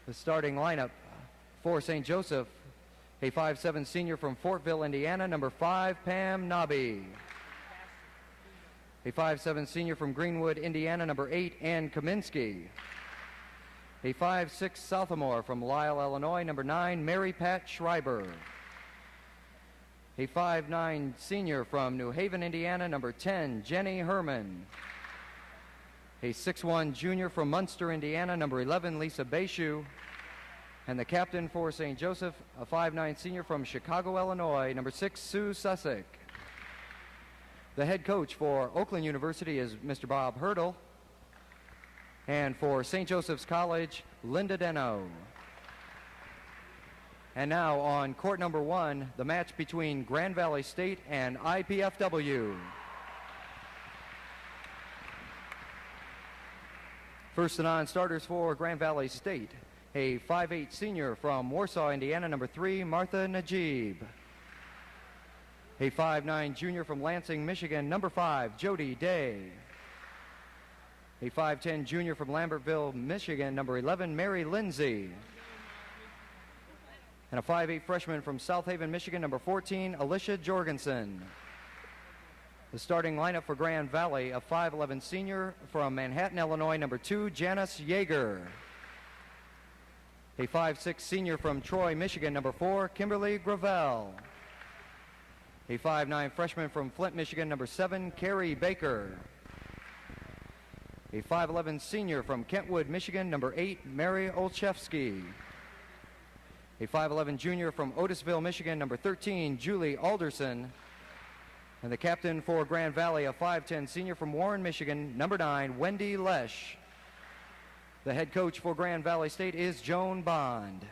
The starting lineup for St. Joseph, a 5'7" senior from Fortville, Indiana, number 5, Pam Nobby. A 5'7" senior from Greenwood, Indiana, number 8, Ann Kaminsky. A 5'6" sophomore from Lisle, Illinois, number 9, Mary Pat Schreiber. A 5'9" senior from New Haven, Indiana, number 10, Jenny Herman. A 6'1" junior from Munster, Indiana, number 11, Lisa Bayshu. And the captain for St. Joseph, a 5'9" senior from Chicago, Illinois, number 6, Sue Sussick. The head coach for Oakland University is Mr. Bob Hurdle. And for St. Joseph's College, Linda Deno. And now on court number 1, the match between Grand Valley State and IPFW. First, the non-starters for Grand Valley State. A 5'8" senior from Warsaw, Indiana, number 3, Martha Najib. A 5'9" junior from Lansing, Michigan, number 5, Jody Day. A 5'10" junior from Lambertville, Michigan, number 11, Mary Lindsay. And a 5'8" freshman from South Haven, Michigan, number 14, Alicia Jorgensen. The starting lineup for Grand Valley, a 5'11" senior from Manhattan, Illinois, number 2, Janice Yeager. A 5'6" senior from Troy, Michigan, number 4, Kimberly Gravel. A 5'9" freshman from Flint, Michigan, number 7, Carrie Baker. A 5'11" senior from Kentwood, Michigan, number 8, Mary Olszewski. A 5'11" junior from Otisville, Michigan, number 13, Julie Alderson. And the captain for Grand Valley, a 5'10" senior from Warren, Michigan, number 9, Wendy Lesh. The head coach for Grand Valley State is Joan Bond.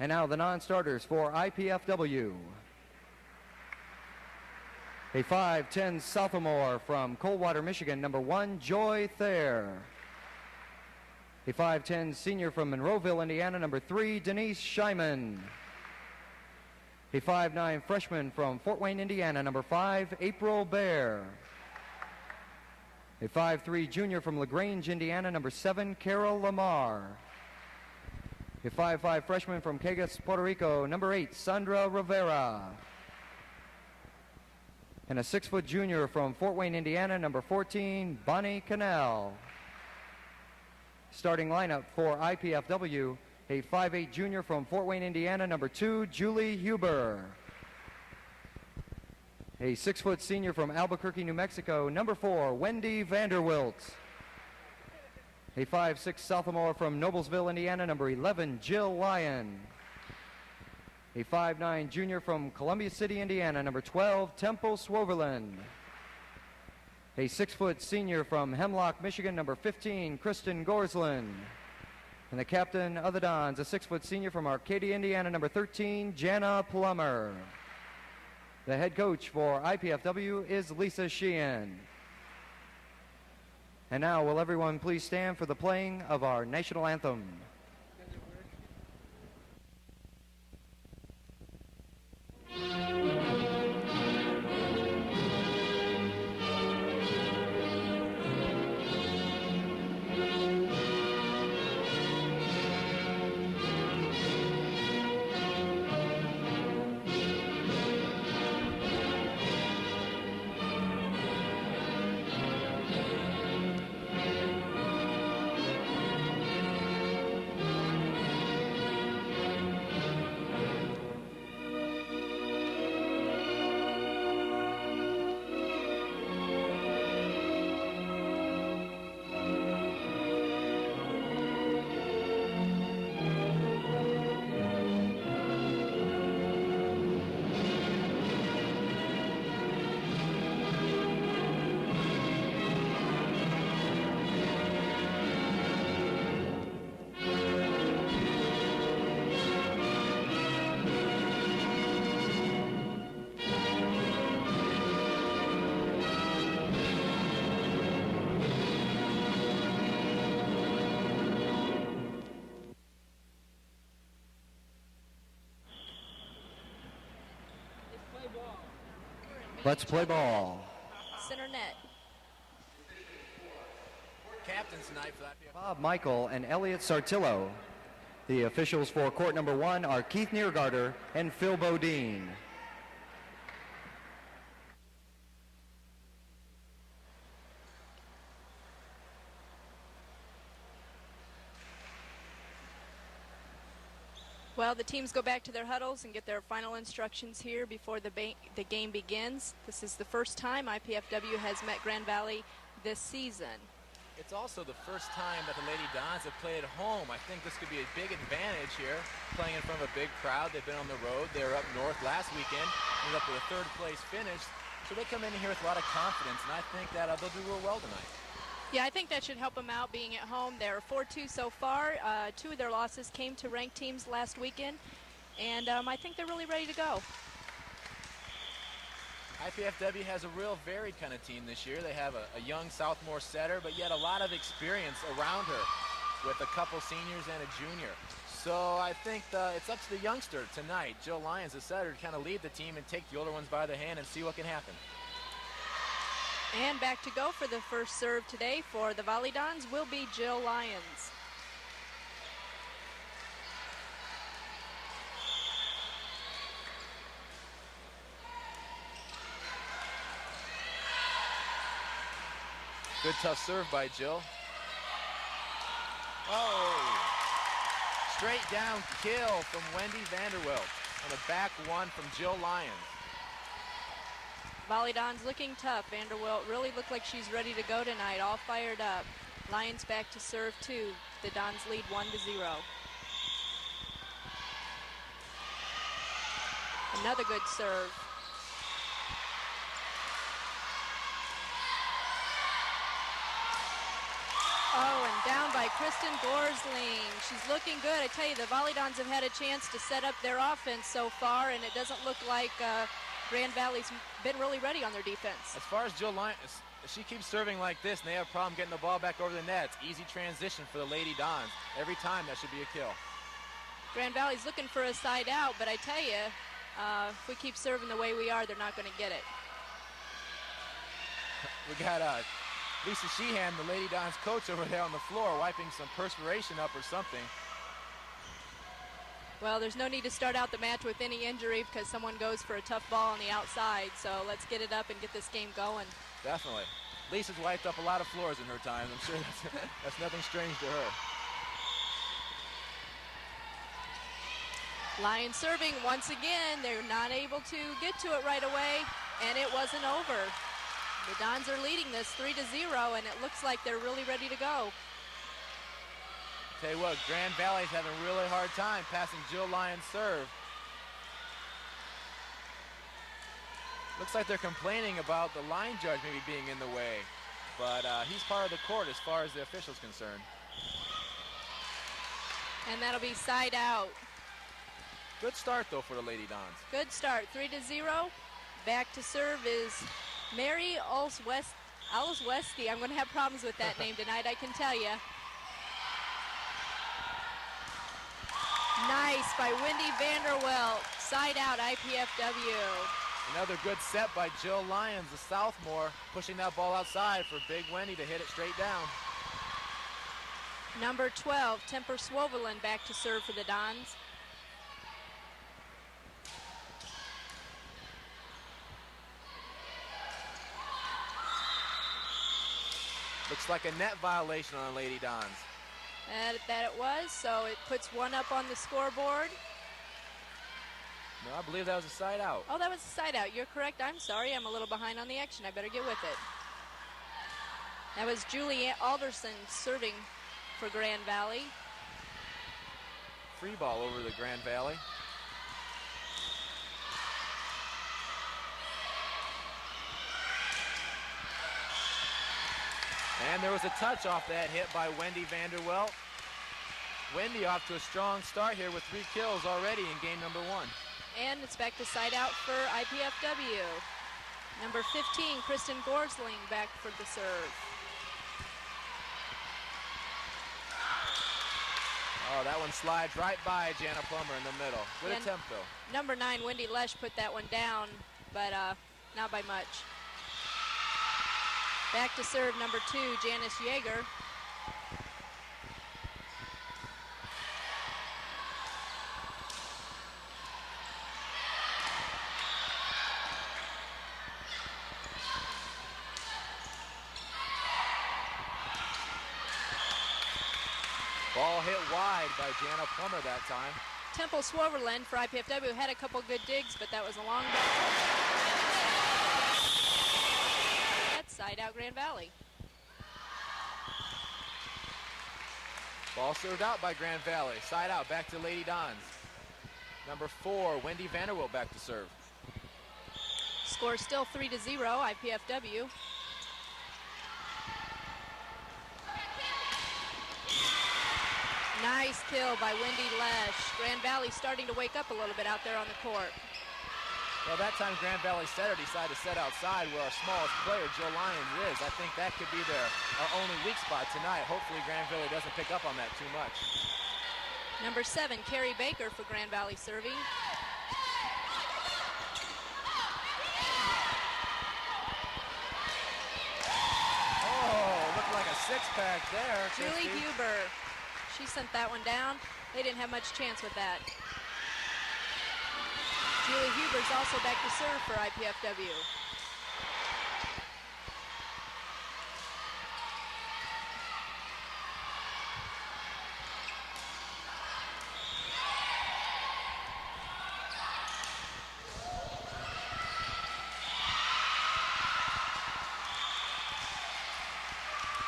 And now the non-starters for IPFW. A 5'10" sophomore from Coldwater, Michigan, number 1, Joy Thayer. A 5'10" senior from Monroeville, Indiana, number 3, Denise Scheiman. A 5'9" freshman from Fort Wayne, Indiana, number 5, April Bear. A 5'3" junior from LaGrange, Indiana, number 7, Carol Lamar. A 5'5" freshman from Cagas, Puerto Rico, number 8, Sandra Rivera. And a 6' junior from Fort Wayne, Indiana, number 14, Bonnie Cannell. Starting lineup for IPFW, a 5'8" junior from Fort Wayne, Indiana, number 2, Julie Huber. A 6' senior from Albuquerque, New Mexico, number 4, Wendy Vanderwilt. A 5'6" sophomore from Noblesville, Indiana, number 11, Jill Lyon. A 5'9" junior from Columbia City, Indiana, number 12, Temple Swoverland. A 6' senior from Hemlock, Michigan, number 15, Kristen Gorsland. And the captain of the Dons, a 6' senior from Arcadia, Indiana, number 13, Jana Plummer. The head coach for IPFW is Lisa Sheehan. And now, will everyone please stand for the playing of our national anthem. Let's play ball. Center net. captains tonight for that. Bob Michael and Elliot Sartillo. The officials for court number 1 are Keith Niergarter and Phil Bodine. Well, the teams go back to their huddles and get their final instructions here before the game begins. This is the first time IPFW has met Grand Valley this season. It's also the first time that the Lady Dons have played at home. I think this could be a big advantage here, playing in front of a big crowd. They've been on the road. They were up north last weekend, ended up with a third-place finish. So they come in here with a lot of confidence, and I think that they'll do real well tonight. Yeah, I think that should help them out being at home. They're 4-2 so far. 2 of their losses came to ranked teams last weekend, and I think they're really ready to go. IPFW has a real varied kind of team this year. They have a young sophomore setter, but yet a lot of experience around her with a couple seniors and a junior. So I think it's up to the youngster tonight, Jill Lyons, the setter, to kind of lead the team and take the older ones by the hand and see what can happen. And back to go for the first serve today for the Volleyball will be Jill Lyons. Good tough serve by Jill. Oh! Straight down kill from Wendy Vanderwilt. And a back one from Jill Lyons. Volleyball's looking tough. Vanderwilt really looked like she's ready to go tonight, all fired up. Lyons back to serve 2. The Dons lead 1-0. Another good serve. Oh, and down by Kristen Gorsling. She's looking good. I tell you, the Volleyball's have had a chance to set up their offense so far, and it doesn't look like Grand Valley's been really ready on their defense. As far as Jill Lyons, if she keeps serving like this and they have a problem getting the ball back over the net, it's easy transition for the Lady Dons. Every time that should be a kill. Grand Valley's looking for a side out, but I tell you, if we keep serving the way we are, they're not going to get it. We got Lisa Sheehan, the Lady Dons coach, over there on the floor, wiping some perspiration up or something. Well, there's no need to start out the match with any injury because someone goes for a tough ball on the outside. So let's get it up and get this game going. Definitely. Lisa's wiped up a lot of floors in her time. I'm sure that's nothing strange to her. Lions serving once again. They're not able to get to it right away, and it wasn't over. The Dons are leading this 3-0, and it looks like they're really ready to go. Tell you what, Grand Valley's having a really hard time passing Jill Lyons' serve. Looks like they're complaining about the line judge maybe being in the way, but he's part of the court as far as the official's concerned. And that'll be side out. Good start, though, for the Lady Dons. Good start, 3-0. Back to serve is Mary Olszewski. I'm going to have problems with that name tonight, I can tell you. Nice by Wendy Vanderwilt. Side out, IPFW. Another good set by Jill Lyons, the sophomore, pushing that ball outside for Big Wendy to hit it straight down. Number 12, Temper Swovelin, back to serve for the Dons. Looks like a net violation on the Lady Dons. That it was, so it puts 1 up on the scoreboard. No, I believe that was a side out. Oh, that was a side out. You're correct. I'm sorry. I'm a little behind on the action. I better get with it. That was Julie Alderson serving for Grand Valley. Free ball over the Grand Valley. And there was a touch off that hit by Wendy Vanderwilt. Wendy off to a strong start here with 3 kills already in game number 1. And it's back to side out for IPFW. Number 15, Kristen Gorsling, back for the serve. Oh, that one slides right by Jana Plummer in the middle. Good attempt, though. Number 9, Wendy Lesh, put that one down, but not by much. Back to serve number 2, Janice Yeager. Ball hit wide by Jana Plummer that time. Temple Swaverland for IPFW had a couple good digs, but that was a long ball. That's side out Grand Valley. Ball served out by Grand Valley. Side out, back to Lady Dons. Number 4, Wendy Vanderwilt back to serve. Score still 3-0, IPFW. Nice kill by Wendy Lesh. Grand Valley starting to wake up a little bit out there on the court. Well, that time Grand Valley setter decided to set outside where our smallest player, Jill Lyons, is. I think that could be our only weak spot tonight. Hopefully Grand Valley doesn't pick up on that too much. Number 7, Carrie Baker for Grand Valley serving. Oh, looked like a six-pack there. Julie Christy. Huber. She sent that one down. They didn't have much chance with that. Julie Huber's also back to serve for IPFW.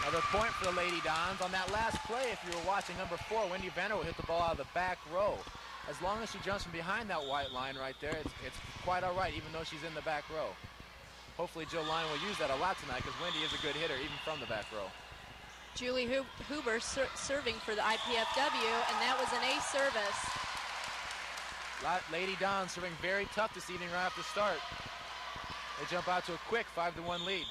Another point for the Lady Dons. On that last play, if you were watching, number 4, Wendy Vanderwilt hit the ball out of the back row. As long as she jumps from behind that white line right there, it's quite all right, even though she's in the back row. Hopefully Jill Lyon will use that a lot tonight, because Wendy is a good hitter, even from the back row. Julie Huber serving for the IPFW, and that was an ace service. Lady Dons serving very tough this evening right off the start. They jump out to a quick 5-1 lead.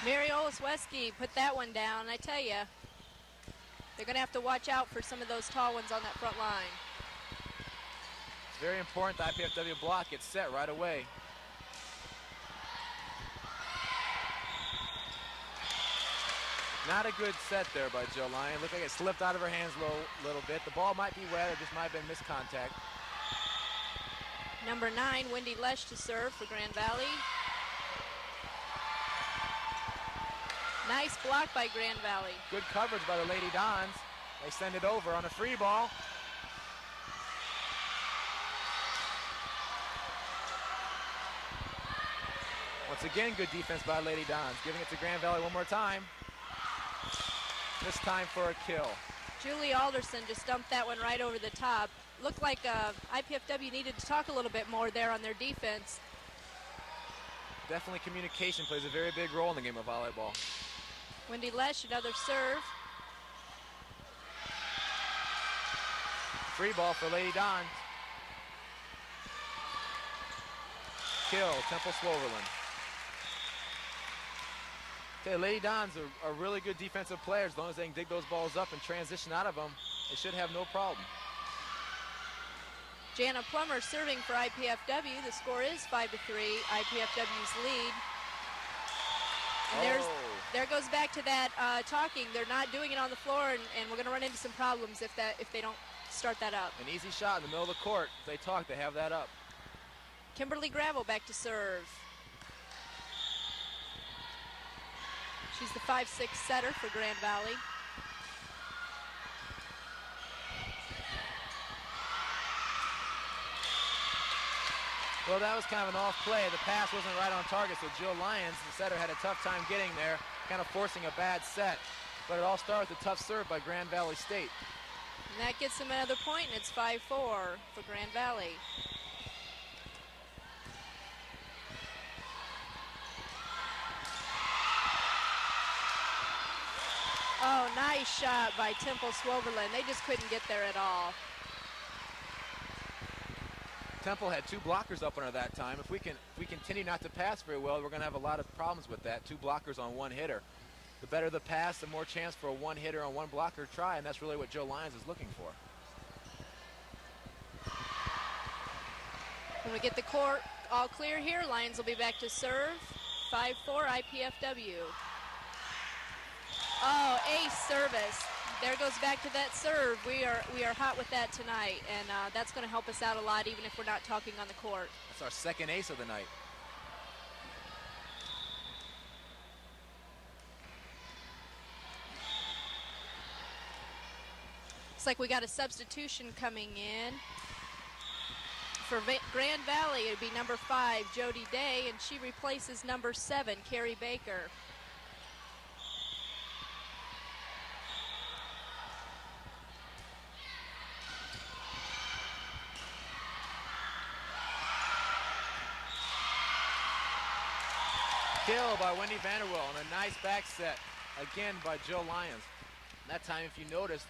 Mary Olesweski put that one down. I tell you, they're going to have to watch out for some of those tall ones on that front line. It's very important the IPFW block gets set right away. Not a good set there by Jill Lyon. Looked like it slipped out of her hands a little bit. The ball might be wet, it just might have been miscontact. Number 9, Wendy Lesh to serve for Grand Valley. Nice block by Grand Valley. Good coverage by the Lady Dons. They send it over on a free ball. Once again, good defense by Lady Dons. Giving it to Grand Valley one more time. This time for a kill. Julie Alderson just dumped that one right over the top. Looked like IPFW needed to talk a little bit more there on their defense. Definitely communication plays a very big role in the game of volleyball. Wendy Lesh, another serve. Free ball for Lady Dons. Kill, Temple Swoverland. Okay, Lady Dons are really good defensive players. As long as they can dig those balls up and transition out of them, they should have no problem. Jana Plummer serving for IPFW. The score is 5-3, IPFW's lead. And there goes back to that talking. They're not doing it on the floor, and we're going to run into some problems if they don't start that up. An easy shot in the middle of the court. If they talk, they have that up. Kimberly Gravel back to serve. She's the 5-6 setter for Grand Valley. Well, that was kind of an off play. The pass wasn't right on target, so Jill Lyons, the setter, had a tough time getting there, kind of forcing a bad set. But it all started with a tough serve by Grand Valley State. And that gets them another point, and it's 5-4 for Grand Valley. Oh, nice shot by Temple Swoverland. They just couldn't get there at all. Temple had 2 blockers up on her that time. If we continue not to pass very well, we're going to have a lot of problems with that. 2 blockers on 1 hitter. The better the pass, the more chance for a 1 hitter on 1 blocker try, and that's really what Jill Lyons is looking for. When we get the court all clear here, Lyons will be back to serve. 5-4 IPFW. Oh, ace service. there goes back to that serve. We are hot with that tonight, and that's going to help us out a lot, even if we're not talking on the court. That's our second ace of the night. Looks like we got a substitution coming in. For Grand Valley, it'd be number 5, Jody Day, and she replaces number 7, Carrie Baker. Kill by Wendy Vanderwell and a nice back set again by Jill Lyons. That time, if you noticed,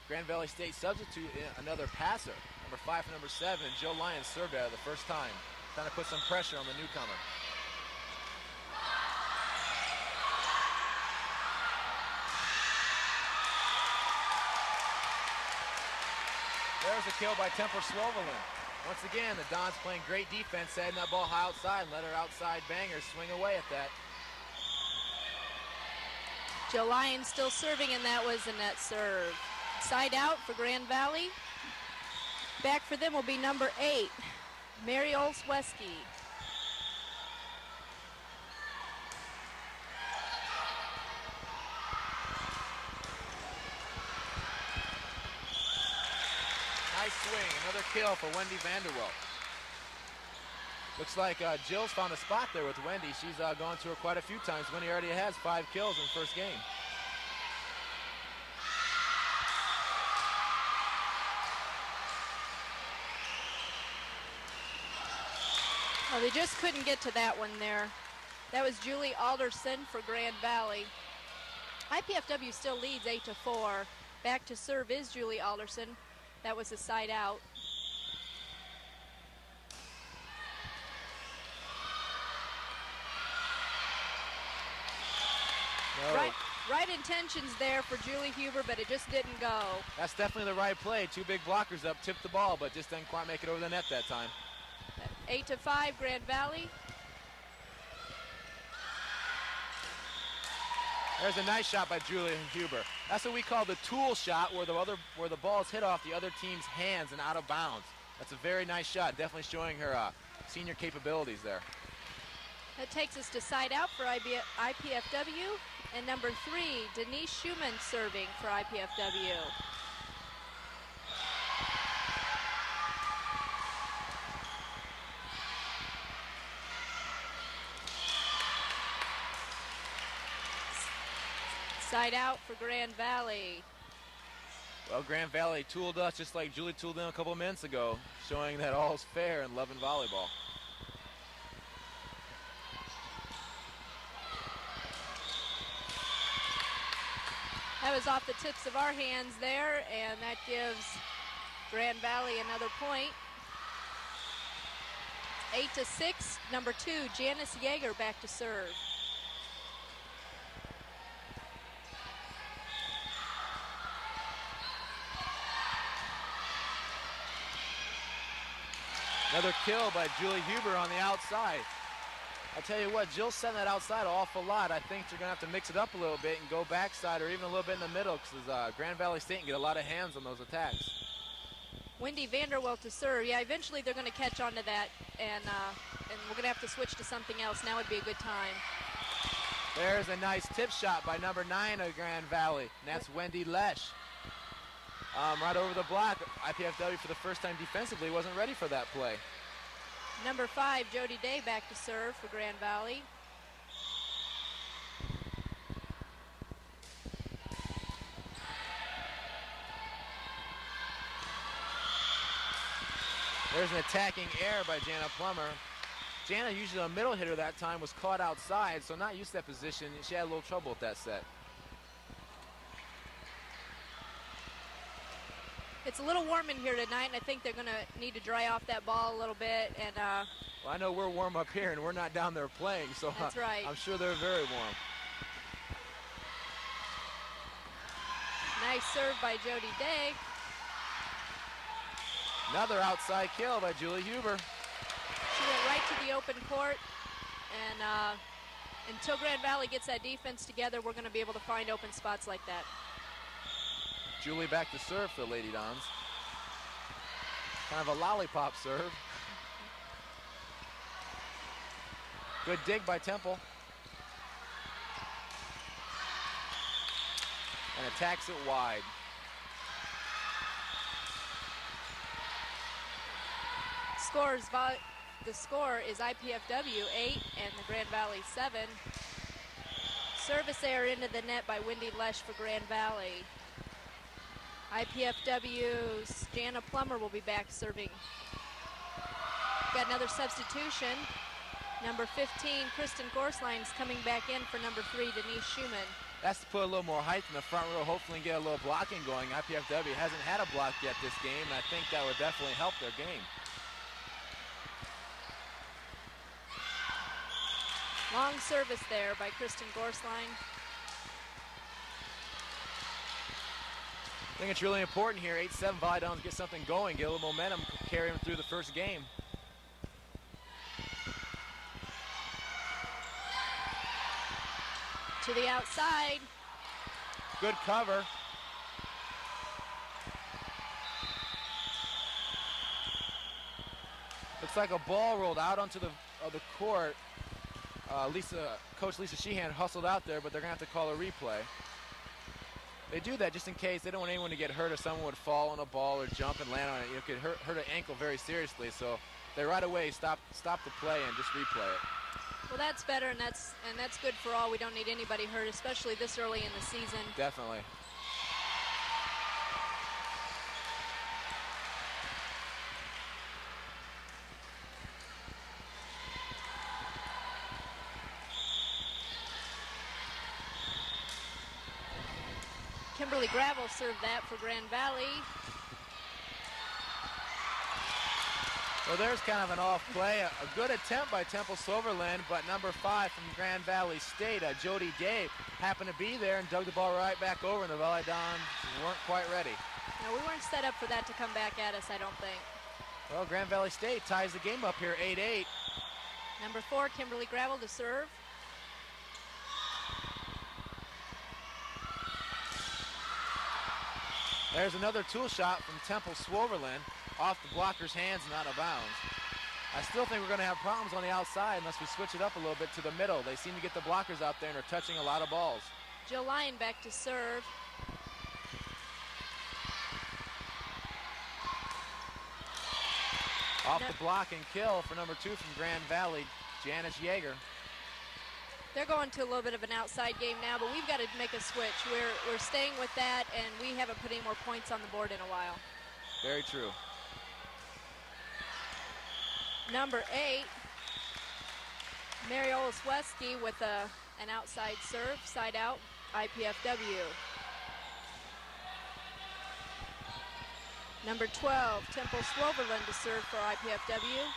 Grand Valley State substitute another passer. Number 5 for number 7, Jill Lyons served at it the first time, trying to put some pressure on the newcomer. There's a kill by Templar Slovelin. Once again, the Dons playing great defense, setting that ball high outside and let her outside banger swing away at that. Jill Lyons still serving, and that was a net serve. Side out for Grand Valley. Back for them will be number 8, Mary Olszewski. Nice swing, another kill for Wendy Vanderwell. Looks like Jill's found a spot there with Wendy. She's gone to her quite a few times. Wendy already has 5 kills in the first game. Oh, they just couldn't get to that one there. That was Julie Alderson for Grand Valley. IPFW still leads 8-4. Back to serve is Julie Alderson. That was a side out. No. Right intentions there for Julie Huber, but it just didn't go. That's definitely the right play. 2 big blockers up, tipped the ball, but just didn't quite make it over the net that time. 8-5, Grand Valley. There's a nice shot by Julie Huber. That's what we call the tool shot, where the ball's hit off the other team's hands and out of bounds. That's a very nice shot, definitely showing her senior capabilities there. That takes us to side out for IPFW, and number 3, Denise Schumann serving for IPFW. Side out for Grand Valley. Well, Grand Valley tooled us just like Julie tooled them a couple of minutes ago, showing that all's fair in love and volleyball. That was off the tips of our hands there, and that gives Grand Valley another point. 8-6, number 2, Janice Yeager back to serve. Another kill by Julie Huber on the outside. I tell you what, Jill's setting that outside an awful lot. I think they're going to have to mix it up a little bit and go backside or even a little bit in the middle, because Grand Valley State can get a lot of hands on those attacks. Wendy Vanderwell to serve. Yeah, eventually they're going to catch on to that, and we're going to have to switch to something else. Now would be a good time. There's a nice tip shot by number 9 of Grand Valley, and that's Wendy Lesh. Right over the block. IPFW for the first time defensively wasn't ready for that play. Number 5, Jody Day back to serve for Grand Valley. There's an attacking error by Jana Plummer. Jana, usually a middle hitter that time, was caught outside, so not used to that position. She had a little trouble with that set. It's a little warm in here tonight, and I think they're going to need to dry off that ball a little bit. And well, I know we're warm up here, and we're not down there playing, so that's right. I'm sure they're very warm. Nice serve by Jody Day. Another outside kill by Julie Huber. She went right to the open court, and until Grand Valley gets that defense together, we're going to be able to find open spots like that. Julie back to serve for the Lady Dons. Kind of a lollipop serve. Good dig by Temple. And attacks it wide. The score is IPFW 8 and the Grand Valley 7. Service error into the net by Wendy Lesh for Grand Valley. IPFW's Jana Plummer will be back serving. Got another substitution. Number 15, Kristen Gorsline is coming back in for number 3, Denise Schumann. That's to put a little more height in the front row, hopefully get a little blocking going. IPFW hasn't had a block yet this game, and I think that would definitely help their game. Long service there by Kristen Gorsline. I think it's really important here. 8-7 Volleyball get something going, get a little momentum, carry them through the first game. To the outside. Good cover. Looks like a ball rolled out onto the court. Coach Lisa Sheehan hustled out there, but they're gonna have to call a replay. They do that just in case. They don't want anyone to get hurt, or someone would fall on a ball or jump and land on it. You could hurt an ankle very seriously. So they right away stop the play and just replay it. Well, that's better, and that's good for all. We don't need anybody hurt, especially this early in the season. Definitely. Kimberly Gravel served that for Grand Valley. Well, there's kind of an off play. A good attempt by Temple Silverland, but number 5 from Grand Valley State, Jody Day, happened to be there and dug the ball right back over, and the Volleyball weren't quite ready. No, we weren't set up for that to come back at us, I don't think. Well, Grand Valley State ties the game up here, 8-8. Number 4, Kimberly Gravel to serve. There's another tool shot from Temple Silverland. Off the blocker's hands and out of bounds. I still think we're going to have problems on the outside unless we switch it up a little bit to the middle. They seem to get the blockers out there and are touching a lot of balls. Jill Lyon back to serve. Off the block and kill for number 2 from Grand Valley, Janice Yeager. They're going to a little bit of an outside game now, but we've got to make a switch. We're staying with that, and we haven't put any more points on the board in a while. Very true. Number 8, Mary Olesweski with an outside serve, side out, IPFW. Number 12, Temple Silverland to serve for IPFW.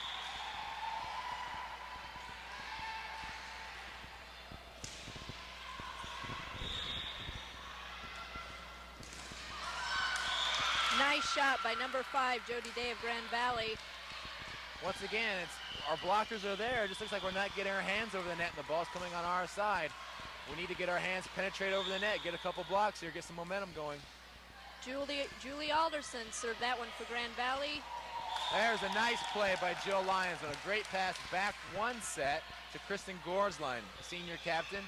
Nice shot by number 5, Jody Day of Grand Valley. Once again, our blockers are there. It just looks like we're not getting our hands over the net, and the ball's coming on our side. We need to get our hands penetrate over the net, get a couple blocks here, get some momentum going. Julie Alderson served that one for Grand Valley. There's a nice play by Jill Lyons on a great pass back one set to Kristen Gorsline, senior captain.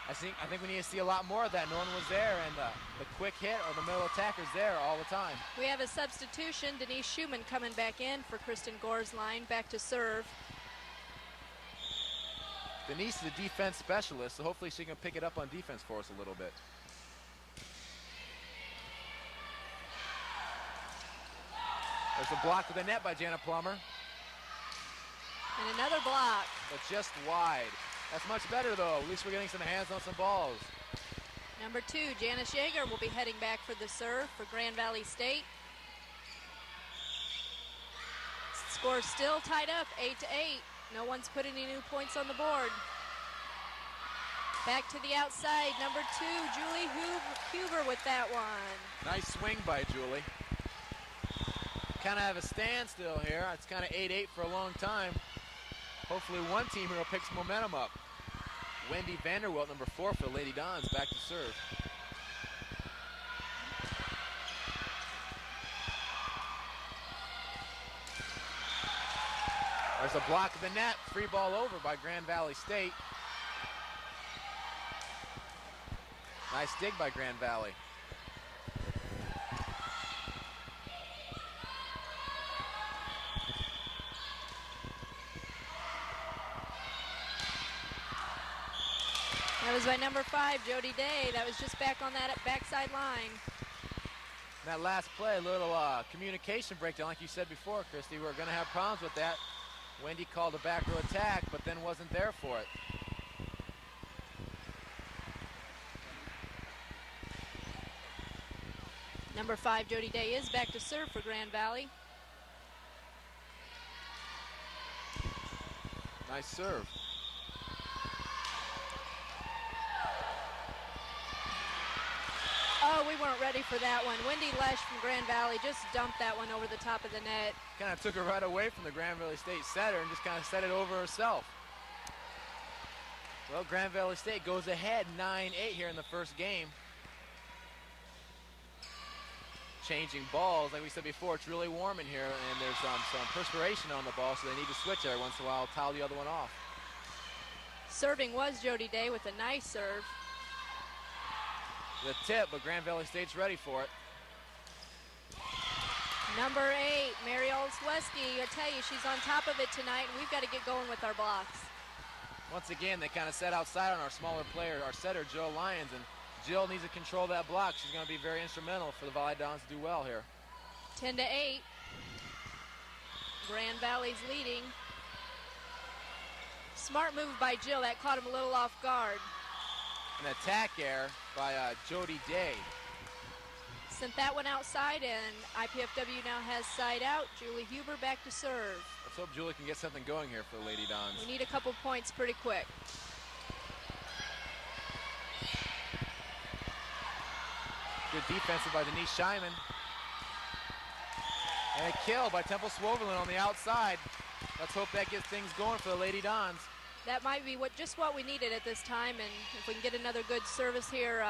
I think we need to see a lot more of that. No one was there, and the quick hit or the middle attacker's there all the time. We have a substitution. Denise Schumann coming back in for Kristen Gorsline, back to serve. Denise is a defense specialist, so hopefully she can pick it up on defense for us a little bit. There's a block to the net by Jana Plummer. And another block. But just wide. That's much better, though. At least we're getting some hands on some balls. Number 2, Janice Yeager will be heading back for the serve for Grand Valley State. Score still tied up, 8-8. No one's put any new points on the board. Back to the outside, number 2, Julie Huber with that one. Nice swing by Julie. Kind of have a standstill here. It's kind of 8-8 for a long time. Hopefully one team here will pick some momentum up. Wendy Vanderwilt, number 4 for the Lady Dons, back to serve. There's a block of the net. Free ball over by Grand Valley State. Nice dig by Grand Valley. That was by number 5, Jody Day. That was just back on that backside line. That last play, a little communication breakdown, like you said before, Christy. We're going to have problems with that. Wendy called a back row attack, but then wasn't there for it. Number 5, Jody Day, is back to serve for Grand Valley. Nice serve. Oh, we weren't ready for that one. Wendy Lesh from Grand Valley just dumped that one over the top of the net. Kind of took it right away from the Grand Valley State setter and just kind of set it over herself. Well, Grand Valley State goes ahead 9-8 here in the first game. Changing balls, like we said before, it's really warm in here, and there's some perspiration on the ball, so they need to switch every once in a while, towel the other one off. Serving was Jody Day with a nice serve. The tip, but Grand Valley State's ready for it. Number 8, Mary Olszewski. I tell you, she's on top of it tonight, and we've got to get going with our blocks. Once again, they kind of set outside on our smaller player, our setter, Jill Lyons, and Jill needs to control that block. She's going to be very instrumental for the Volleyball to do well here. 10-8. Grand Valley's leading. Smart move by Jill. That caught him a little off guard. An attack error by Jody Day. Sent that one outside, and IPFW now has side out. Julie Huber back to serve. Let's hope Julie can get something going here for the Lady Dons. We need a couple points pretty quick. Good defensive by Denise Scheiman. And a kill by Temple Swoverlin on the outside. Let's hope that gets things going for the Lady Dons. That might be just what we needed at this time, and if we can get another good service here,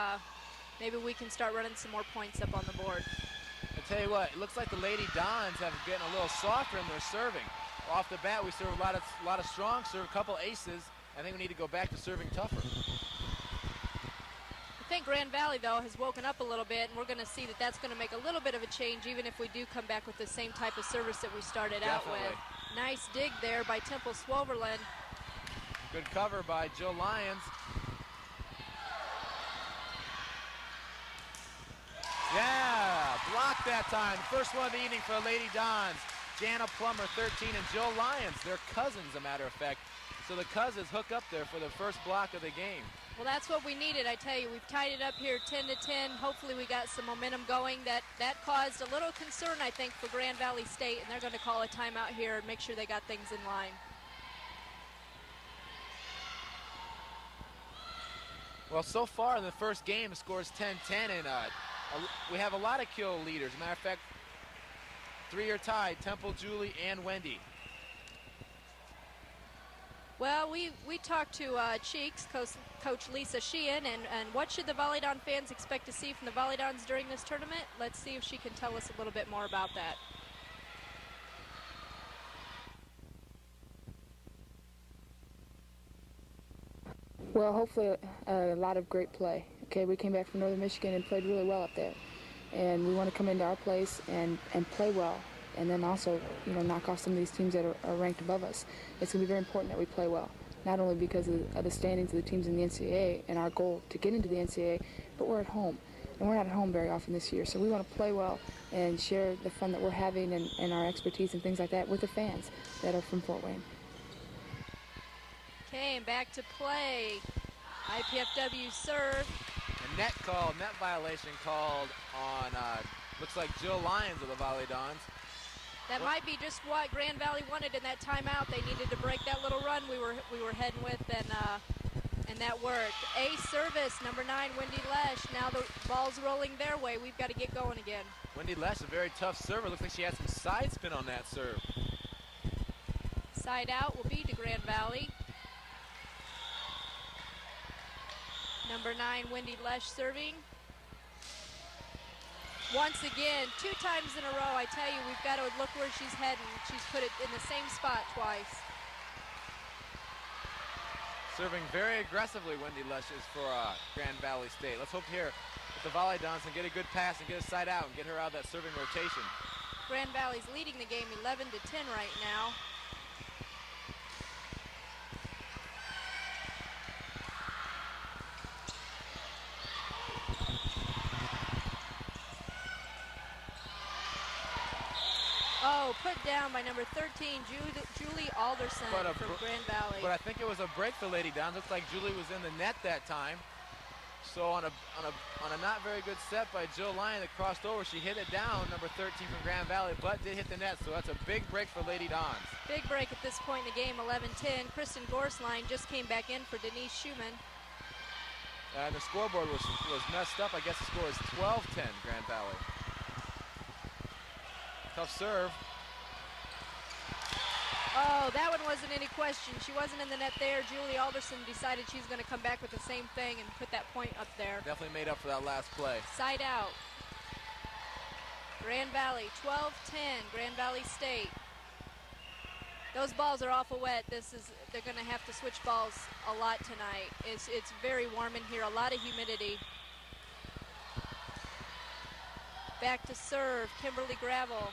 maybe we can start running some more points up on the board. I tell you what, it looks like the Lady Dons have gotten a little softer in their serving. Off the bat, we serve a lot of strong serve, a couple aces. I think we need to go back to serving tougher. I think Grand Valley, though, has woken up a little bit, and we're going to see that that's going to make a little bit of a change, even if we do come back with the same type of service that we started out with. Nice dig there by Temple Swoverlin. Good cover by Jill Lyons. Yeah, blocked that time. First one of the evening for the Lady Dons. Jana Plummer, 13, and Jill Lyons. They're cousins, a matter of fact. So the cousins hook up there for the first block of the game. Well, that's what we needed, I tell you. We've tied it up here 10-10. Hopefully we got some momentum going. That caused a little concern, I think, for Grand Valley State, and they're going to call a timeout here and make sure they got things in line. Well, so far in the first game, the score is 10-10, and we have a lot of kill leaders. As a matter of fact, 3 are tied, Temple, Julie, and Wendy. Well, we talked to Cheeks, Coach Lisa Sheehan, and what should the Volleyball fans expect to see from the Volleyball during this tournament? Let's see if she can tell us a little bit more about that. Well, hopefully a lot of great play. Okay, we came back from Northern Michigan and played really well up there. And we want to come into our place and play well. And then also, knock off some of these teams that are ranked above us. It's going to be very important that we play well, not only because of the standings of the teams in the NCAA and our goal to get into the NCAA, but we're at home. And we're not at home very often this year. So we want to play well and share the fun that we're having and our expertise and things like that with the fans that are from Fort Wayne. Okay, and back to play. IPFW serve. A net violation called on, looks like Jill Lyons of the Volleyball. That might be just what Grand Valley wanted in that timeout. They needed to break that little run we were heading with, and that worked. Ace service, number 9, Wendy Lesh. Now the ball's rolling their way. We've got to get going again. Wendy Lesh, a very tough server. Looks like she had some side spin on that serve. Side out will be to Grand Valley. Number 9, Wendy Lesh serving. Once again, 2 times in a row, I tell you, we've got to look where she's heading. She's put it in the same spot twice. Serving very aggressively, Wendy Lushes for Grand Valley State. Let's hope here that the Volleyball can get a good pass and get a side out and get her out of that serving rotation. Grand Valley's leading the game 11-10 right now. Oh, put down by number 13, Julie Alderson from Grand Valley. But I think it was a break for Lady Dons. Looks like Julie was in the net that time. So on a not very good set by Jill Lyon that crossed over, she hit it down, number 13 from Grand Valley, but did hit the net. So that's a big break for Lady Dons. Big break at this point in the game, 11-10. Kristen Gorsline just came back in for Denise Schumann. And the scoreboard was messed up. I guess the score is 12-10 Grand Valley. Tough serve. Oh, that one wasn't any question. She wasn't in the net there. Julie Alderson decided she's going to come back with the same thing and put that point up there. Definitely made up for that last play. Side out. Grand Valley, 12-10, Grand Valley State. Those balls are awful wet. They're going to have to switch balls a lot tonight. It's very warm in here, a lot of humidity. Back to serve, Kimberly Gravel.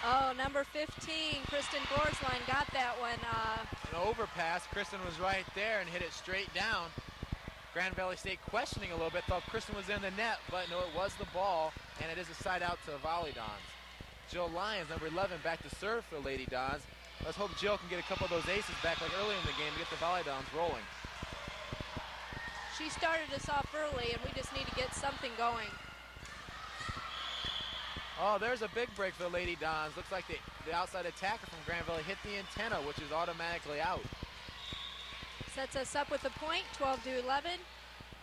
Oh, number 15, Kristen Gorsline got that one. An overpass. Kristen was right there and hit it straight down. Grand Valley State questioning a little bit, thought Kristen was in the net, but no, it was the ball, and it is a side out to Volleyball. Jill Lyons, number 11, back to serve for Lady Dons. Let's hope Jill can get a couple of those aces back like earlier in the game to get the Volleyball rolling. She started us off early, and we just need to get something going. Oh, there's a big break for Lady Dons. Looks like the outside attacker from Grand Valley hit the antenna, which is automatically out. Sets us up with a point, 12-11.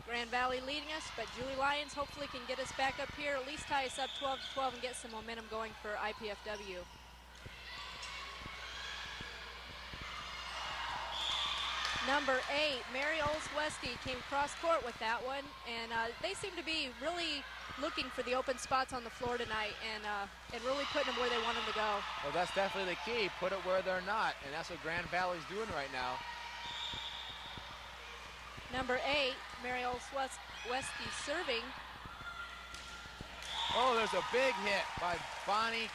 Grand Valley leading us, but Julie Lyons hopefully can get us back up here, at least tie us up 12-12 and get some momentum going for IPFW. Number 8, Mary Olswesky came cross court with that one, and they seem to be really looking for the open spots on the floor tonight and really putting them where they want them to go. Well, that's definitely the key. Put it where they're not, and that's what Grand Valley's doing right now. Number 8, Mary Olswesky serving. Oh, there's a big hit by Bonnie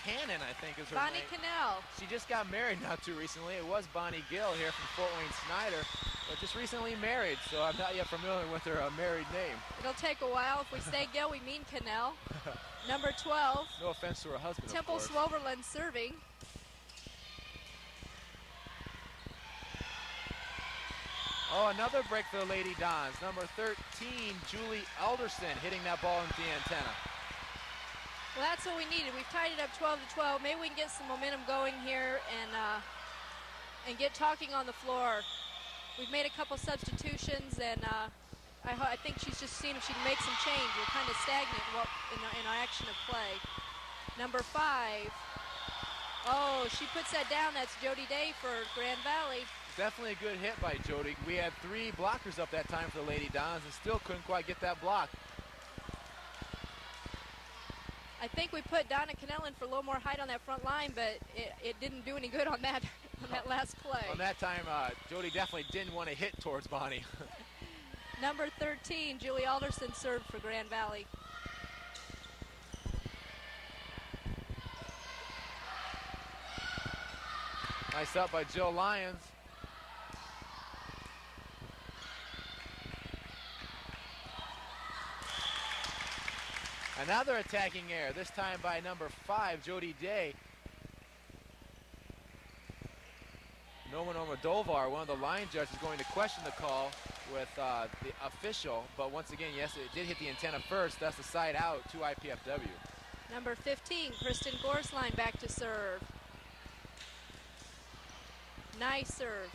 Cannon, I think is her Bonnie name. Cannell. She just got married not too recently. It was Bonnie Gill here from Fort Wayne Snyder, but just recently married, so I'm not yet familiar with her married name. It'll take a while. If we say Gill, we mean Cannell. Number 12. No offense to her husband, Temple of course. Swoverland serving. Oh, another break for the Lady Dons. Number 13, Julie Alderson, hitting that ball into the antenna. Well, that's what we needed. We've tied it up 12-12. Maybe we can get some momentum going here and get talking on the floor. We've made a couple substitutions, and I think she's just seeing if she can make some change. We're kind of stagnant in our action of play. Number 5. Oh, she puts that down. That's Jody Day for Grand Valley. Definitely a good hit by Jody. We had 3 blockers up that time for the Lady Dons and still couldn't quite get that block. I think we put Donna Cannell in for a little more height on that front line, but it didn't do any good on that last play. On that time, Jody definitely didn't want to hit towards Bonnie. Number 13, Julie Alderson served for Grand Valley. Nice up by Jill Lyons. Another attacking error, this time by number 5, Jody Day. Norman Dovar, one of the line judges, is going to question the call with the official, but once again, yes, it did hit the antenna first. That's the side out to IPFW. Number 15, Kristen Gorsline back to serve. Nice serve.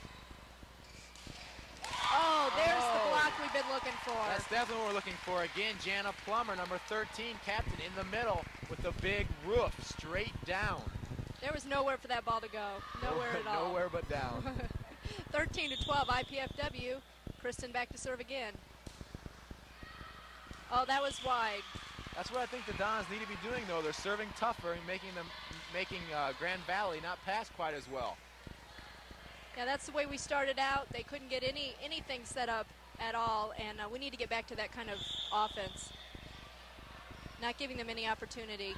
Oh, there's the block we've been looking for. That's definitely what we're looking for. Again, Jana Plummer, number 13, captain in the middle with the big roof straight down. There was nowhere for that ball to go. Nowhere at all. Nowhere but down. 13-12, IPFW. Kristen back to serve again. Oh, that was wide. That's what I think the Dons need to be doing, though. They're serving tougher and making Grand Valley not pass quite as well. Yeah, that's the way we started out. They couldn't get anything set up at all, and we need to get back to that kind of offense. Not giving them any opportunity.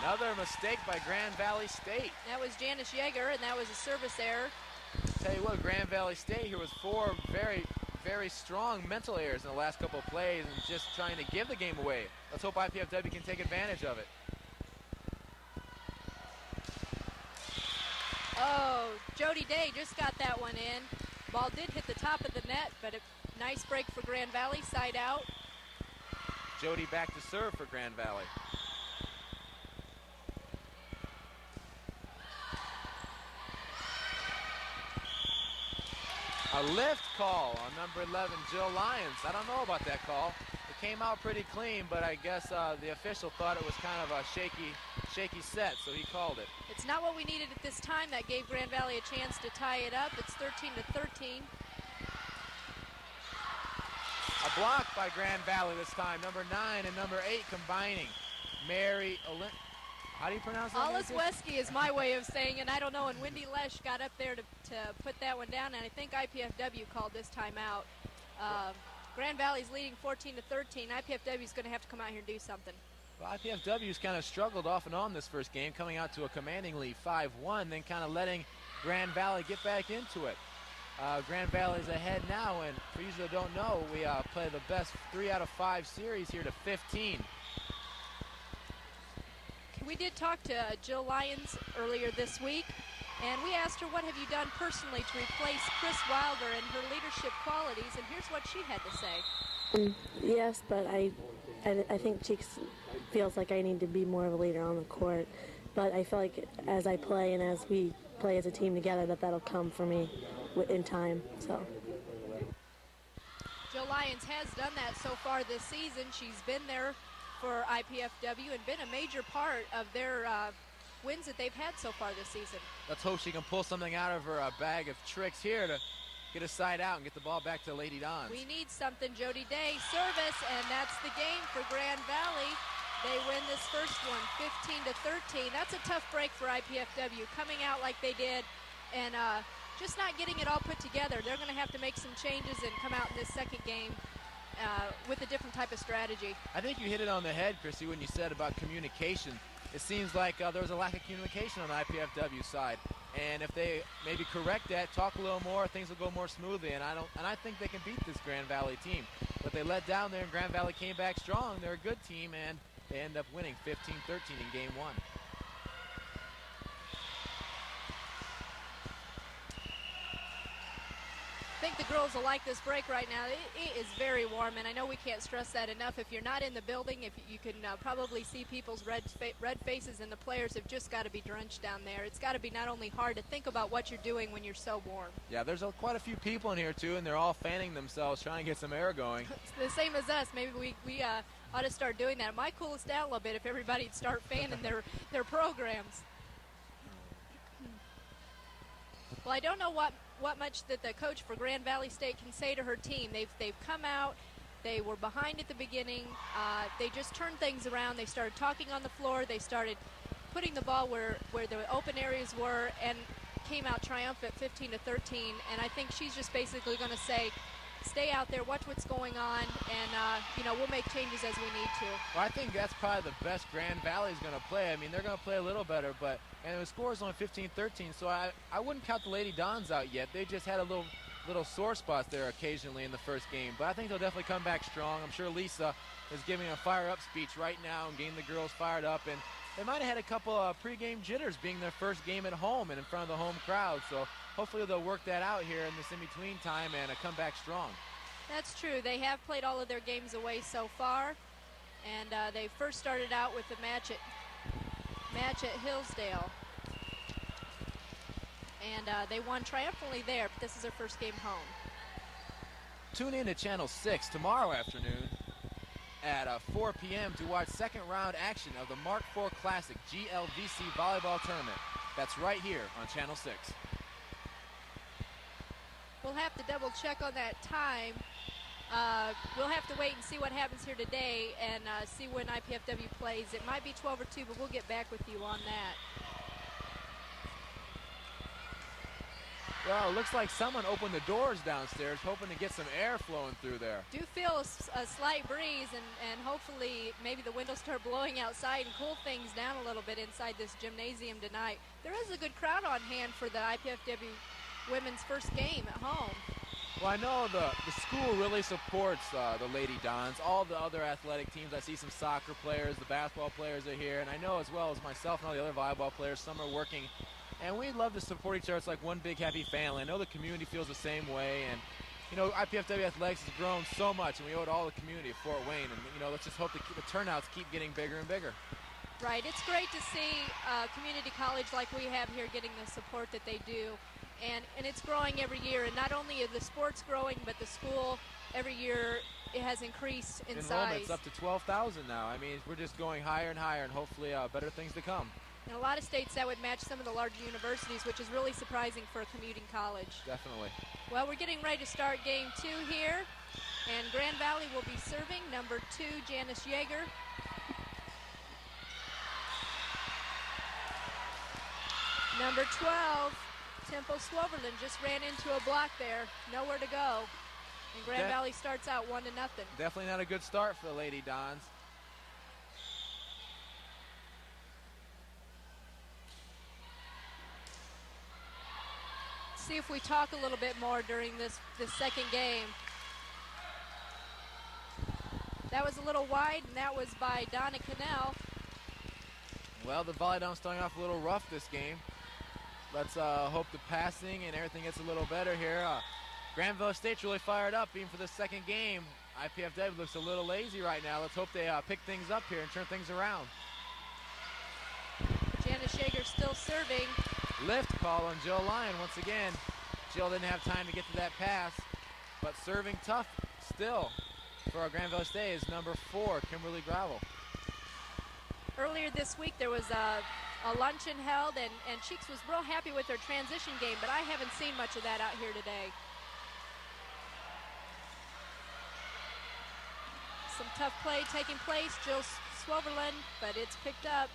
Another mistake by Grand Valley State. That was Janice Yeager, and that was a service error. Tell you what, Grand Valley State here was 4 very, very strong mental errors in the last couple of plays and just trying to give the game away. Let's hope IPFW can take advantage of it. Oh, Jody Day just got that one in. Ball did hit the top of the net, but a nice break for Grand Valley, side out. Jody back to serve for Grand Valley. A lift call on number 11, Jill Lyons. I don't know about that call. It came out pretty clean, but I guess the official thought it was kind of a shaky set, so he called it. It's not what we needed at this time. That gave Grand Valley a chance to tie it up. It's 13-13. A block by Grand Valley this time. Number 9 and number 8 combining. How do you pronounce that? Olisweski is my way of saying it. I don't know. And Wendy Lesh got up there to put that one down, and I think IPFW called this time out. Grand Valley's leading 14-13. IPFW is going to have to come out here and do something. Well, IPFW's kind of struggled off and on this first game, coming out to a commanding lead 5-1, then kind of letting Grand Valley get back into it. Grand Valley's ahead now, and for you that don't know, we play the best 3 out of 5 series here to 15. We did talk to Jill Lyons earlier this week, and we asked her what have you done personally to replace Chris Wilder and her leadership qualities, and here's what she had to say. Yes, but I think Cheeks feels like I need to be more of a leader on the court, but I feel like as I play and as we play as a team together that'll come for me in time. So Jill Lyons has done that so far this season. She's been there for IPFW and been a major part of their wins that they've had so far this season. Let's hope she can pull something out of her bag of tricks here to get a side out and get the ball back to Lady Dons. We need something. Jody Day service, and that's the game for Grand Valley. They win this first one 15-13. That's a tough break for IPFW, coming out like they did and just not getting it all put together. They're going to have to make some changes and come out in this second game with a different type of strategy. I think you hit it on the head, Chrissy, when you said about communication. It seems like there was a lack of communication on the IPFW side, and if they maybe correct that, talk a little more, things will go more smoothly. And I think they can beat this Grand Valley team. But they let down there, and Grand Valley came back strong. They're a good team, and they end up winning 15-13 in game 1. I think the girls will like this break right now. It is very warm, and I know we can't stress that enough. If you're not in the building, if you can probably see people's red faces, and the players have just got to be drenched down there. It's got to be not only hard to think about what you're doing when you're so warm. Yeah, there's quite a few people in here, too, and they're all fanning themselves, trying to get some air going. It's the same as us. Maybe we ought to start doing that. It might cool us down a little bit if everybody'd start fanning their programs. Well, I don't know what much that the coach for Grand Valley State can say to her team. They've come out. They were behind at the beginning. They just turned things around. They started talking on the floor. They started putting the ball where the open areas were and came out triumphant 15-13. And I think she's just basically going to say, stay out there, watch what's going on, and we'll make changes as we need to. Well, I think that's probably the best Grand Valley's going to play. I mean, they're going to play a little better, and the score is only 15-13, so I wouldn't count the Lady Dons out yet. They just had a little sore spots there occasionally in the first game, but I think they'll definitely come back strong. I'm sure Lisa is giving a fire-up speech right now and getting the girls fired up, and they might have had a couple of pregame jitters being their first game at home and in front of the home crowd, so hopefully they'll work that out here in this in-between time and come back strong. That's true. They have played all of their games away so far, and they first started out with the match at Hillsdale, and they won triumphantly there, but this is their first game home. Tune in to Channel 6 tomorrow afternoon at 4 p.m. to watch second round action of the Mark IV Classic GLVC Volleyball Tournament. That's right here on Channel 6. We'll have to double check on that time. We'll have to wait and see what happens here today and see when IPFW plays. It might be 12 or 2, but we'll get back with you on that. Well, it looks like someone opened the doors downstairs, hoping to get some air flowing through there. Do feel a slight breeze, and hopefully maybe the windows start blowing outside and cool things down a little bit inside this gymnasium tonight. There is a good crowd on hand for the IPFW women's first game at home. Well, I know the school really supports the Lady Dons. All the other athletic teams, I see some soccer players, the basketball players are here, and I know as well as myself and all the other volleyball players, some are working. And we love to support each other. It's like one big happy family. I know the community feels the same way. And, you know, IPFW Athletics has grown so much, and we owe it all to the community of Fort Wayne. And, you know, let's just hope the turnouts keep getting bigger and bigger. Right. It's great to see community college like we have here getting the support that they do. And it's growing every year. And not only are the sports growing, but the school every year it has increased in size. Enrollment's up to 12,000 now. I mean, we're just going higher and higher, and hopefully better things to come. In a lot of states, that would match some of the larger universities, which is really surprising for a commuting college. Definitely. Well, we're getting ready to start game 2 here, and Grand Valley will be serving number 2, Janice Yeager. Number 12, Temple Swoverland just ran into a block there. Nowhere to go. And Grand Valley starts out 1-0. Definitely not a good start for the Lady Dons. See if we talk a little bit more during this second game. That was a little wide, and that was by Donna Cannell. Well, the Volleyball starting off a little rough this game. Let's hope the passing and everything gets a little better here. Granville State's really fired up even for the second game. IPFW looks a little lazy right now. Let's hope they pick things up here and turn things around. Janice Yeager still serving. Lift call on Jill Lyon once again. Jill didn't have time to get to that pass, but serving tough still for our Granville State is number 4, Kimberly Gravel. Earlier this week there was a luncheon held, and Cheeks was real happy with her transition game, but I haven't seen much of that out here today. Some tough play taking place, Jill Swoverland, but it's picked up.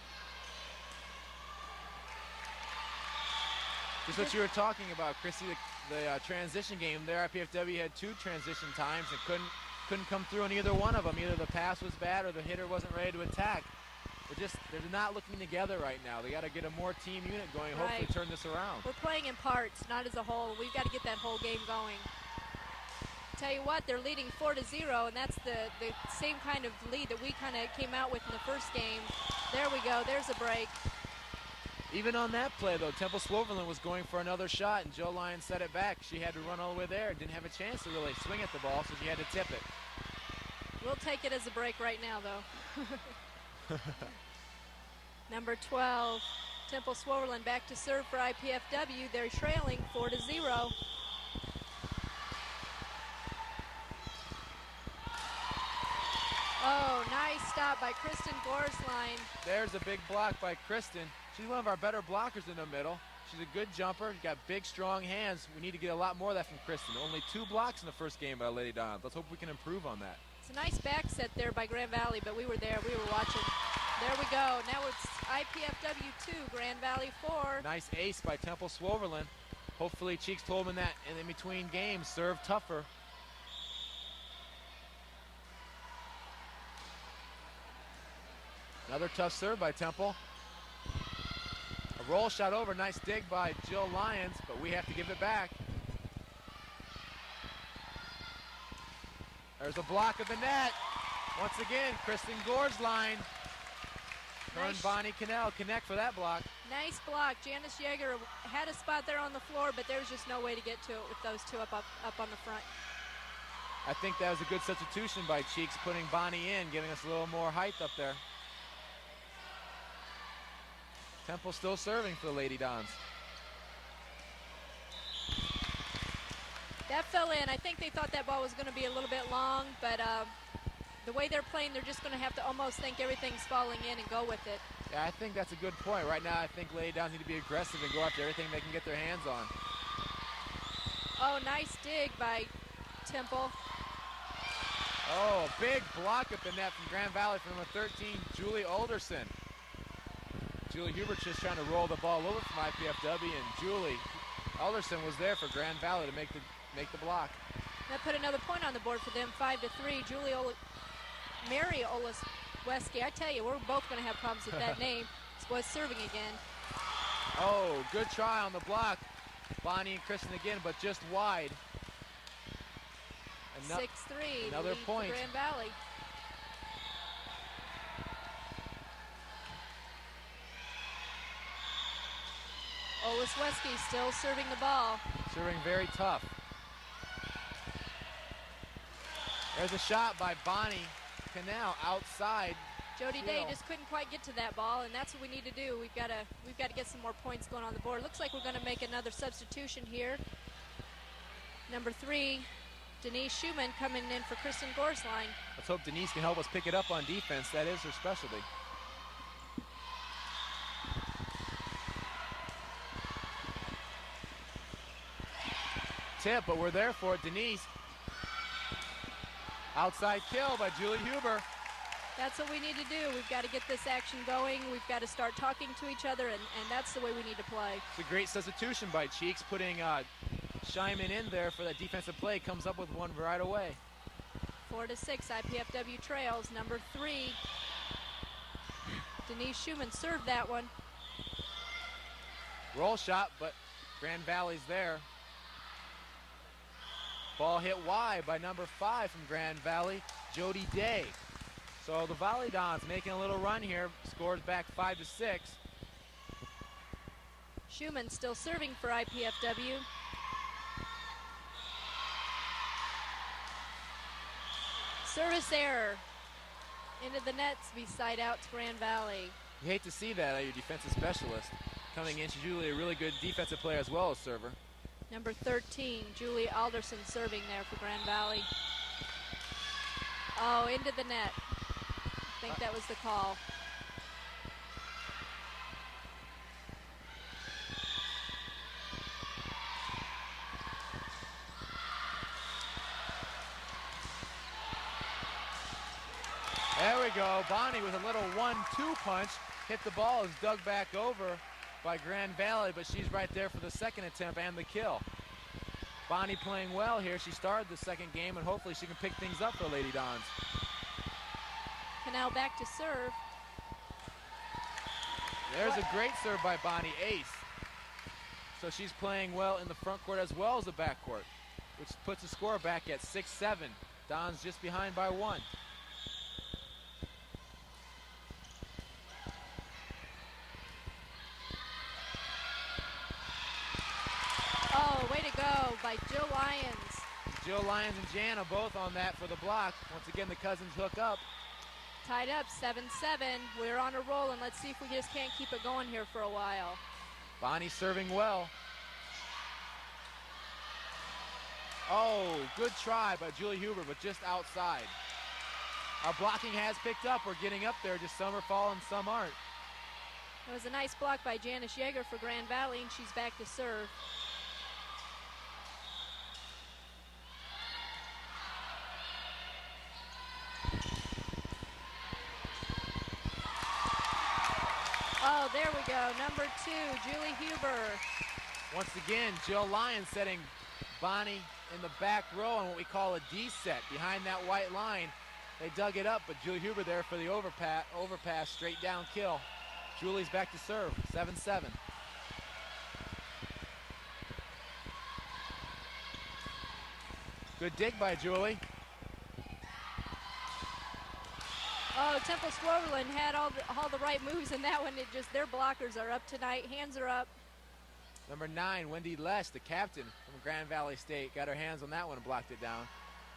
Just what you were talking about, Chrissy, the transition game there. IPFW had 2 transition times and couldn't come through on either one of them. Either the pass was bad or the hitter wasn't ready to attack. They're not looking together right now. They got to get a more team unit going, right. Hopefully turn this around. We're playing in parts, not as a whole. We've got to get that whole game going. Tell you what, they're leading 4-0, and that's the same kind of lead that we kind of came out with in the first game. There we go. There's a break. Even on that play, though, Temple Swoverland was going for another shot, and Jill Lyon set it back. She had to run all the way there. Didn't have a chance to really swing at the ball, so she had to tip it. We'll take it as a break right now, though. Number 12, Temple Swoverland back to serve for IPFW. They're trailing 4-0. Oh, nice stop by Kristen Gorsline. There's a big block by Kristen. She's one of our better blockers in the middle. She's a good jumper. She's got big, strong hands. We need to get a lot more of that from Kristen. Only 2 blocks in the first game by Lady Dons. Let's hope we can improve on that. It's a nice back set there by Grand Valley, but we were there. We were watching. There we go. Now it's IPFW 2, Grand Valley 4. Nice ace by Temple Swoverland. Hopefully Cheeks told him that in between games, serve tougher. Another tough serve by Temple. A roll shot over, nice dig by Jill Lyons, but we have to give it back. There's a block of the net. Once again, Kristen Gorsline. Her and Bonnie Cannell connect for that block. Nice block. Janice Yeager had a spot there on the floor, but there was just no way to get to it with those 2 up on the front. I think that was a good substitution by Cheeks, putting Bonnie in, giving us a little more height up there. Temple still serving for the Lady Dons. That fell in. I think they thought that ball was going to be a little bit long, but the way they're playing, they're just going to have to almost think everything's falling in and go with it. Yeah, I think that's a good point. Right now, I think Lady Dons need to be aggressive and go after everything they can get their hands on. Oh, nice dig by Temple. Oh, a big block at the net from Grand Valley from number 13, Julie Alderson. Julie Huber just trying to roll the ball over from IPFW, and Julie Alderson was there for Grand Valley to make the block. That put another point on the board for them, 5-3. Mary Oleszewski, I tell you, we're both going to have problems with that name. Was serving again. Oh, good try on the block. Bonnie and Kristen again, but just wide. 6-3. Another point. Grand Valley. Oleszewski still serving the ball. Serving very tough. There's a shot by Bonnie Canal outside. Jody Day just couldn't quite get to that ball, and that's what we need to do. We've got to get some more points going on the board. Looks like we're going to make another substitution here. Number 3, Denise Schumann coming in for Kristen Gorsline. Let's hope Denise can help us pick it up on defense. That is her specialty. Tip, but we're there for it. Denise. Outside kill by Julie Huber. That's what we need to do. We've got to get this action going. We've got to start talking to each other, and that's the way we need to play. It's a great substitution by Cheeks, putting Shyman in there for that defensive play. Comes up with one right away. 4-6, IPFW trails. Number 3, Denise Schumann served that one. Roll shot, but Grand Valley's there. Ball hit wide by number 5 from Grand Valley, Jody Day. So the Volleyball making a little run here, scores back 5-6. Schumann still serving for IPFW. Service error. Into the nets, be side out to Grand Valley. You hate to see that out of your defensive specialist. Coming in, she's usually a really good defensive player as well as server. Number 13, Julie Alderson serving there for Grand Valley. Oh, into the net. I think that was the call. There we go. Bonnie with a little 1-2 punch. Hit the ball, is dug back over by Grand Valley, but she's right there for the second attempt and the kill. Bonnie playing well here. She started the second game, and hopefully she can pick things up for Lady Dons. Canal back to serve. There's a great serve by Bonnie, ace. So she's playing well in the front court as well as the back court, which puts the score back at 6-7. Dons just behind by 1. Oh, way to go by Jill Lyons. Jill Lyons and Jana both on that for the block. Once again, the cousins hook up. Tied up 7-7. We're on a roll, and let's see if we just can't keep it going here for a while. Bonnie serving well. Oh, good try by Julie Huber, but just outside. Our blocking has picked up. We're getting up there. Just some are falling, some aren't. It was a nice block by Janice Yeager for Grand Valley, and she's back to serve. Oh, there we go. Number 2, Julie Huber. Once again, Jill Lyons setting Bonnie in the back row on what we call a D set behind that white line. They dug it up, but Julie Huber there for the overpass, straight down kill. Julie's back to serve, 7-7. Good dig by Julie. Oh, Temple Squirrelin had all the right moves in that one. It just, their blockers are up tonight. Hands are up. Number 9, Wendy Lesh, the captain from Grand Valley State, got her hands on that one and blocked it down.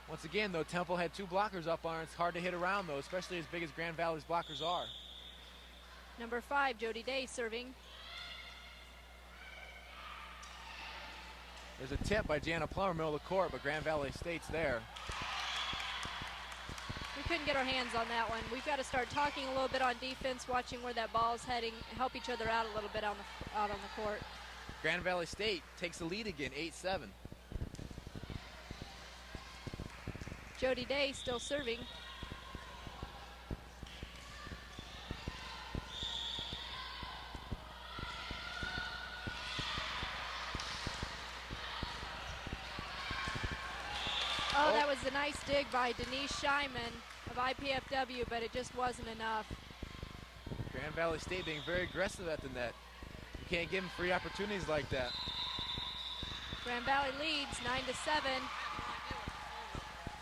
Once again, though, Temple had 2 blockers up on her. It's hard to hit around, though, especially as big as Grand Valley's blockers are. Number 5, Jody Day serving. There's a tip by Jana Plummer, middle of the court, but Grand Valley State's there. We couldn't get our hands on that one. We've got to start talking a little bit on defense, watching where that ball is heading, help each other out a little bit out on the court. Grand Valley State takes the lead again, 8-7. Jody Day still serving. Oh, that was a nice dig by Denise Scheinman of IPFW, but it just wasn't enough. Grand Valley State being very aggressive at the net. You can't give them free opportunities like that. Grand Valley leads 9-7.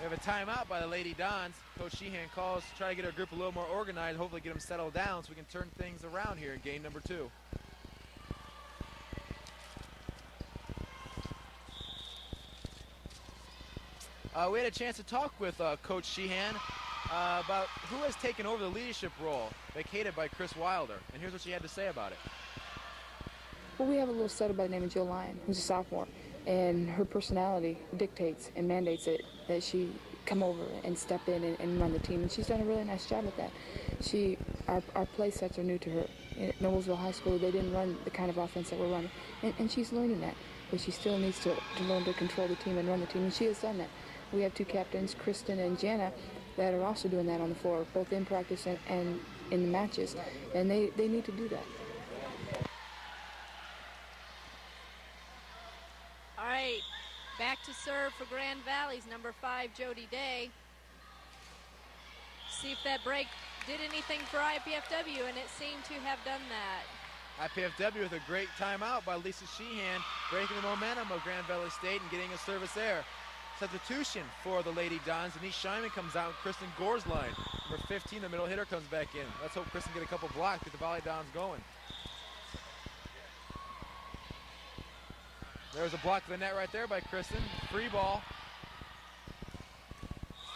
We have a timeout by the Lady Dons. Coach Sheehan calls to try to get our group a little more organized, hopefully get them settled down so we can turn things around here in game number 2. We had a chance to talk with Coach Sheehan about who has taken over the leadership role vacated by Chris Wilder, and here's what she had to say about it. Well, we have a little setter by the name of Jill Lyon, who's a sophomore, and her personality dictates and mandates it that she come over and step in and run the team, and she's done a really nice job at that. Our play sets are new to her. At Noblesville High School, they didn't run the kind of offense that we're running, and she's learning that, but she still needs to learn to control the team and run the team, and she has done that. We have 2 captains, Kristen and Jana, that are also doing that on the floor, both in practice and in the matches, and they need to do that. All right, back to serve for Grand Valley's number 5, Jody Day. See if that break did anything for IPFW, and it seemed to have done that. IPFW with a great timeout by Lisa Sheehan, breaking the momentum of Grand Valley State and getting a service there. Substitution for the Lady Dons. Denise Scheinman comes out, and Kristen Gorsline, number 15, the middle hitter, comes back in. Let's hope Kristen get a couple blocks, get the Volley Dons going. There's a block to the net right there by Kristen. Free ball.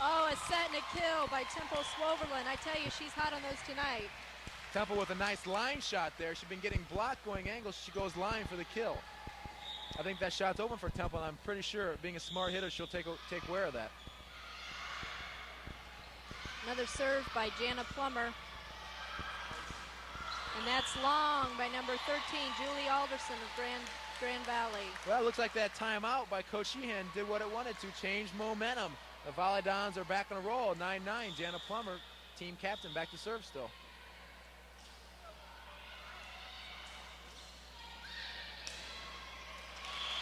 Oh, a set and a kill by Temple Swoverland. I tell you, she's hot on those tonight. Temple with a nice line shot there. She's been getting blocked going angles. She goes line for the kill. I think that shot's open for Temple, and I'm pretty sure, being a smart hitter, she'll take aware of that. Another serve by Jana Plummer. And that's long by number 13, Julie Alderson of Grand Valley. Well, it looks like that timeout by Coach Sheehan did what it wanted to, change momentum. The Volley Dons are back on a roll, 9-9. Jana Plummer, team captain, back to serve still.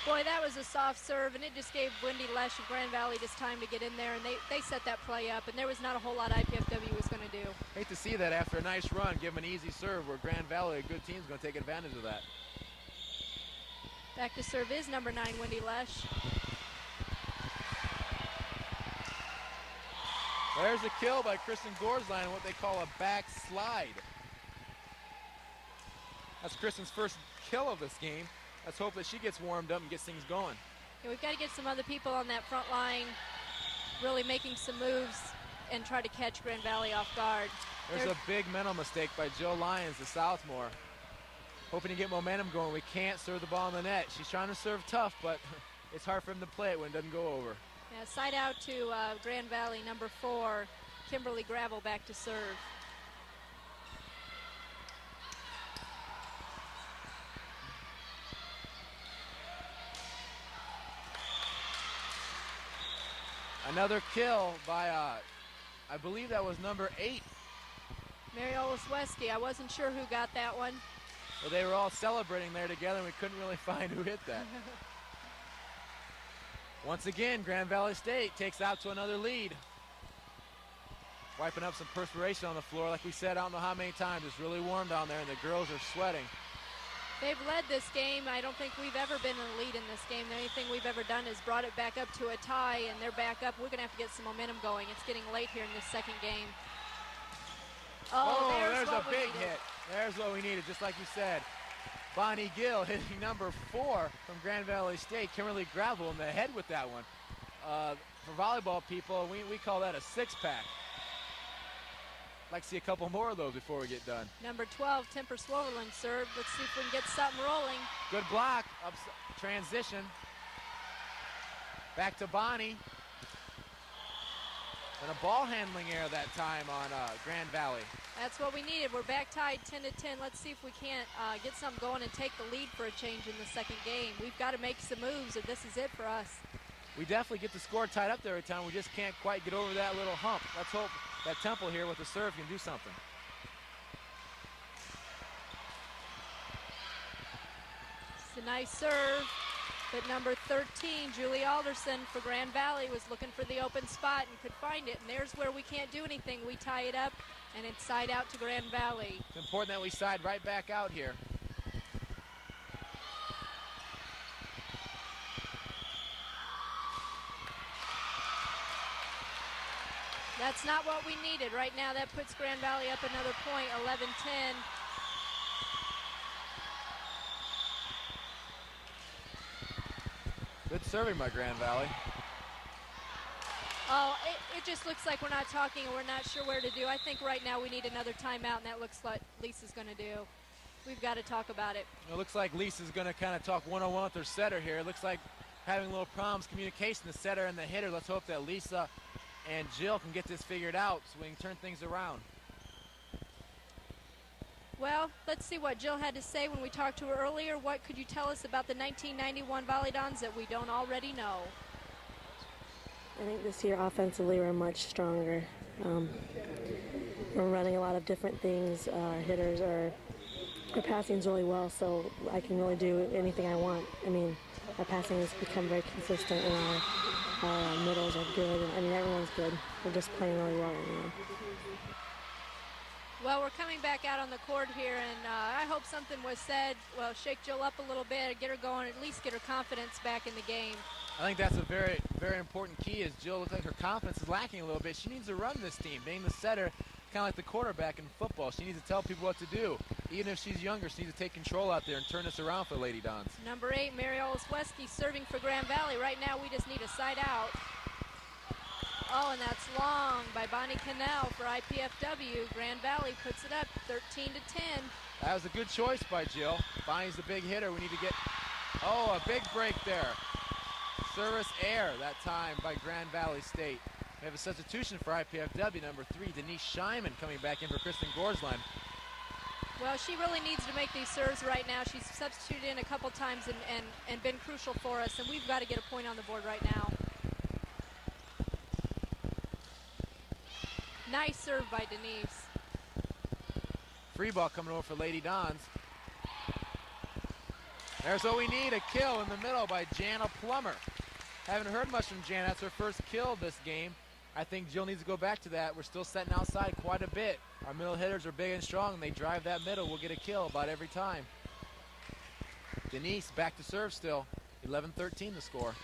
Boy, that was a soft serve, and it just gave Wendy Lesh of Grand Valley just time to get in there, and they set that play up, and there was not a whole lot IPFW was going to do. Hate to see that after a nice run, give them an easy serve where Grand Valley, a good team, is going to take advantage of that. Back to serve is number 9, Wendy Lesh. There's a kill by Kristen Gorsline, what they call a backslide. That's Kristen's first kill of this game. Let's hope that she gets warmed up and gets things going. Yeah, we've got to get some other people on that front line really making some moves and try to catch Grand Valley off guard. There's a big mental mistake by Jill Lyons, the sophomore. Hoping to get momentum going. We can't serve the ball in the net. She's trying to serve tough, but it's hard for him to play it when it doesn't go over. Yeah, side out to Grand Valley, number 4, Kimberly Gravel back to serve. Another kill by, I believe that was number 8. Mary Olesweski. I wasn't sure who got that one. Well, they were all celebrating there together, and we couldn't really find who hit that. Once again, Grand Valley State takes out to another lead. Wiping up some perspiration on the floor. Like we said, I don't know how many times. It's really warm down there, and the girls are sweating. They've led this game. I don't think we've ever been in the lead in this game. The only thing we've ever done is brought it back up to a tie, and they're back up. We're going to have to get some momentum going. It's getting late here in this second game. Oh, there's a big hit. There's what we needed, just like you said. Bonnie Gill hitting number 4 from Grand Valley State. Kimberly Gravel in the head with that one. For volleyball people, we call that a 6-pack. Like to see a couple more of those before we get done. Number 12, Temper Swoverland serve. Let's see if we can get something rolling. Good block. Transition. Back to Bonnie. And a ball handling error that time on Grand Valley. That's what we needed. We're back tied 10-10. Let's see if we can't get something going and take the lead for a change in the second game. We've got to make some moves, or this is it for us. We definitely get the score tied up there every time. We just can't quite get over that little hump. Let's hope that Temple here with the serve can do something. It's a nice serve, but number 13, Julie Alderson for Grand Valley, was looking for the open spot and could find it. And there's where we can't do anything. We tie it up, and it's side out to Grand Valley. It's important that we side right back out here. That's not what we needed. Right now, that puts Grand Valley up another point, 11-10. Good serving by Grand Valley. Oh, it just looks like we're not talking and we're not sure where to do. I think right now we need another timeout, and that looks like Lisa's going to do. We've got to talk about it. It looks like Lisa's going to kind of talk one-on-one with her setter here. It looks like having a little problems communication, the setter and the hitter. Let's hope that Lisa and Jill can get this figured out so we can turn things around. Well, let's see what Jill had to say when we talked to her earlier. What could you tell us about the 1991 Volleyball that we don't already know? I think this year offensively we're much stronger. We're running a lot of different things. Our hitters are passing really well, so I can really do anything I want. I mean, our passing has become very consistent, and our middles are good. I mean, everyone's good. We're just playing really well right now. Well, we're coming back out on the court here, and I hope something was said. Well, shake Jill up a little bit, get her going, at least get her confidence back in the game. I think that's a very, very important key. As Jill looks like her confidence is lacking a little bit. She needs to run this team. Being the setter, kind of like the quarterback in football, she needs to tell people what to do. Even if she's younger, she needs to take control out there and turn this around for the Lady Dons. Number 8, Mary Olszewski serving for Grand Valley. Right now, we just need a side out. Oh, and that's long by Bonnie Cannell for IPFW. Grand Valley puts it up 13-10. That was a good choice by Jill. Bonnie's the big hitter. We need to get, oh, a big break there. Service error that time by Grand Valley State. We have a substitution for IPFW, number 3, Denise Scheinman coming back in for Kristen Gorsland. Well, she really needs to make these serves right now. She's substituted in a couple times and been crucial for us, and we've got to get a point on the board right now. Nice serve by Denise. Free ball coming over for Lady Dons. There's what we need, a kill in the middle by Jana Plummer. Haven't heard much from Jana. That's her first kill this game. I think Jill needs to go back to that. We're still setting outside quite a bit. Our middle hitters are big and strong, and they drive that middle. We'll get a kill about every time. Denise back to serve still. 11-13 the score.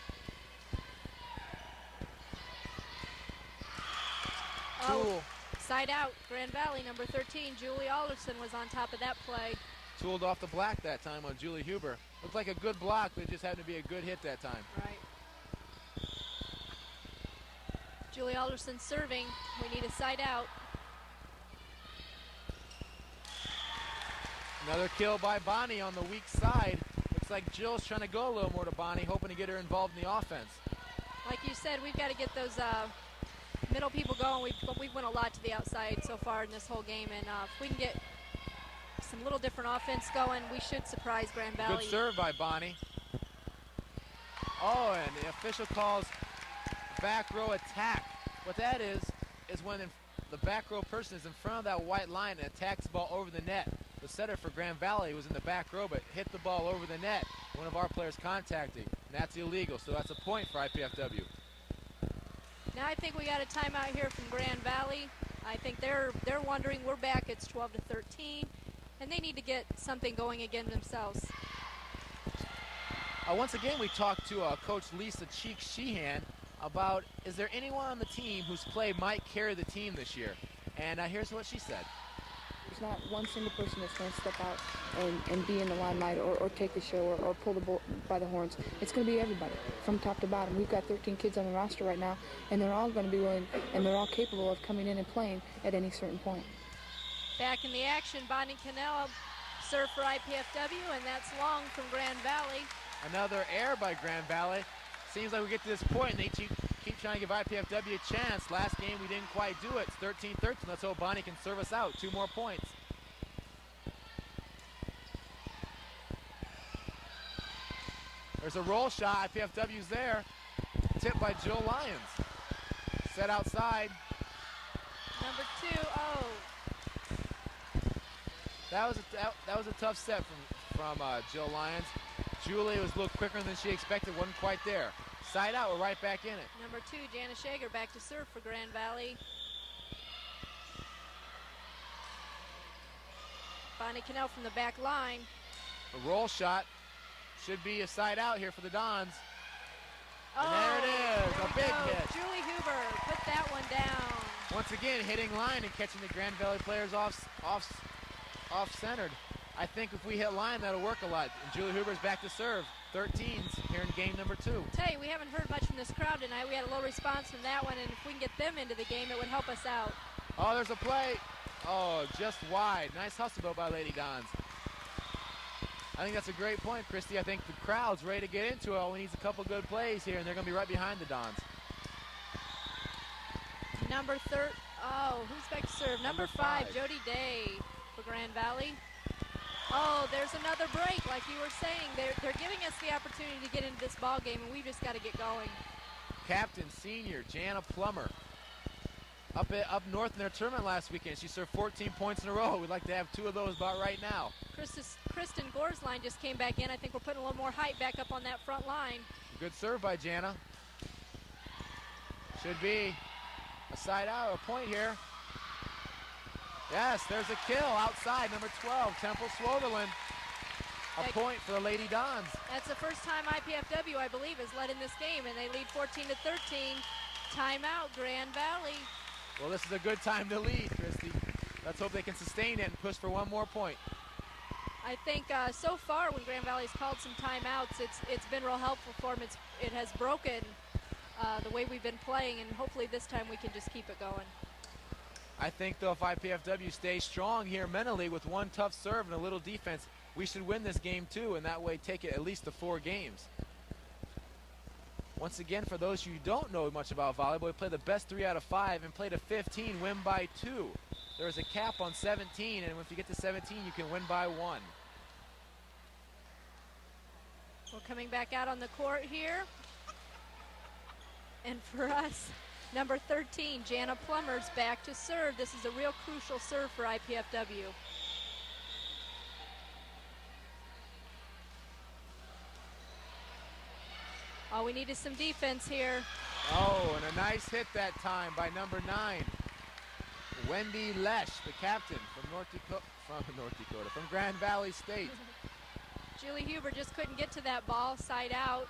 Oh, side out, Grand Valley, number 13, Julie Alderson was on top of that play. Tooled off the block that time on Julie Huber. Looked like a good block, but it just happened to be a good hit that time. Right. Julie Alderson serving. We need a side out. Another kill by Bonnie on the weak side. Looks like Jill's trying to go a little more to Bonnie, hoping to get her involved in the offense. Like you said, we've got to get those middle people going. We've went a lot to the outside so far in this whole game, and if we can get some little different offense going, we should surprise Grand Valley. Good serve by Bonnie. Oh, and the official calls back row attack. What that is when the back row person is in front of that white line and attacks the ball over the net. The setter for Grand Valley was in the back row but hit the ball over the net. One of our players contacting, and that's illegal, so that's a point for IPFW. Now I think we got a timeout here from Grand Valley. I think they're wondering. We're back. It's 12-13, and they need to get something going again themselves. Once again, we talked to Coach Lisa Cheek-Sheehan about, is there anyone on the team whose play might carry the team this year? And here's what she said. There's not one single person that's going to step out and be in the limelight or take the show or pull the bull by the horns. It's going to be everybody from top to bottom. We've got 13 kids on the roster right now, and they're all going to be willing, and they're all capable of coming in and playing at any certain point. Back in the action, Bonnie Cannell serve for IPFW, and that's long from Grand Valley. Another error by Grand Valley. Seems like we get to this point, and they keep trying to give IPFW a chance. Last game we didn't quite do it. It's 13-13. Let's hope Bonnie can serve us out. 2 more points. There's a roll shot. IPFW's there. Tipped by Jill Lyons. Set outside. Number 2, oh. That was a tough set from Jill Lyons. Julie was a little quicker than she expected. Wasn't quite there. Side out. We're right back in it. Number 2, Jana Shager back to serve for Grand Valley. Bonnie Cannell from the back line. A roll shot. Should be a side out here for the Dons. Oh, And there it is, there a we big go. hit. Julie Huber put that one down. Once again, hitting line and catching the Grand Valley players off-centered. I think if we hit line, that'll work a lot. And Julie Huber's back to serve. 13s here in game number 2. Tell you, we haven't heard much from this crowd tonight. We had a little response from that one, and if we can get them into the game, it would help us out. Oh, there's a play. Oh, just wide. Nice hustle though by Lady Dons. I think that's a great point, Christy. I think the crowd's ready to get into it. All we need is a couple good plays here, and they're going to be right behind the Dons. Number who's back to serve? Number 5, Jody Day for Grand Valley. Oh, there's another break, like you were saying. They're giving us the opportunity to get into this ball game, and we've just got to get going. Captain, senior, Jana Plummer. Up north in their tournament last weekend, she served 14 points in a row. We'd like to have 2 of those about right now. Kristen Gorsline just came back in. I think we're putting a little more height back up on that front line. Good serve by Jana. Should be a side out, a point here. Yes, there's a kill outside, number 12, Temple Swotherland. A point for the Lady Dons. That's the first time IPFW, I believe, has led in this game, and they lead 14-13. Timeout, Grand Valley. Well, this is a good time to lead, Christy. Let's hope they can sustain it and push for 1 more point. I think so far when Grand Valley's called some timeouts, it's been real helpful for them. It has broken the way we've been playing, and hopefully this time we can just keep it going. I think, though, if IPFW stays strong here mentally with 1 tough serve and a little defense, we should win this game too, and that way take it at least to 4 games. Once again, for those who don't know much about volleyball, we play the best 3 out of 5 and play to 15, win by 2. There is a cap on 17, and if you get to 17, you can win by 1. We're coming back out on the court here. And for us, number 13, Jana Plummer's back to serve. This is a real crucial serve for IPFW. All we need is some defense here. Oh, and a nice hit that time by number 9, Wendy Lesh, the captain from Grand Valley State. Julie Huber just couldn't get to that ball, side out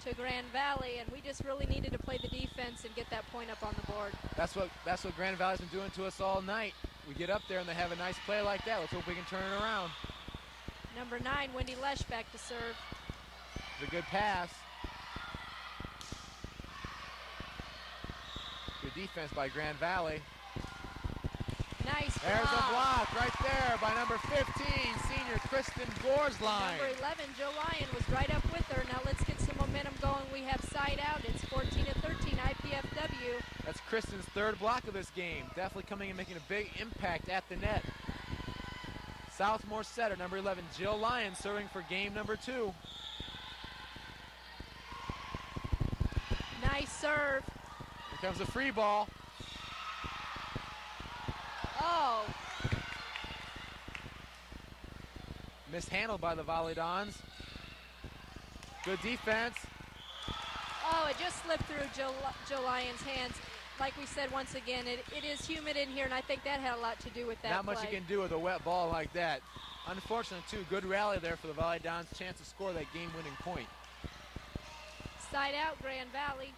to Grand Valley, and we just really needed to play the defense and get that point up on the board. That's what Grand Valley's been doing to us all night. We get up there and they have a nice play like that. Let's hope we can turn it around. Number 9, Wendy Lesh back to serve. It's a good pass. Good defense by Grand Valley. Nice There's a block right there by number 15, senior Kristen Gorsline. Number 11, Joe Lyon, was right up with her. Now let's get some momentum going. We have side out. It's 14-13 IPFW. That's Kristen's 3rd block of this game. Definitely coming and making a big impact at the net. Southmore setter, number 11, Jill Lyon, serving for game number 2. Nice serve. Here comes a free ball. Oh. Mishandled by the Volleyball. Good defense. Oh, it just slipped through Joe Lyon's hands. Like we said, once again, it is humid in here, and I think that had a lot to do with that Not play. much you can do with a wet ball like that. Unfortunate, too. Good rally there for the Volleyball. Chance to score that game-winning point. Side out, Grand Valley.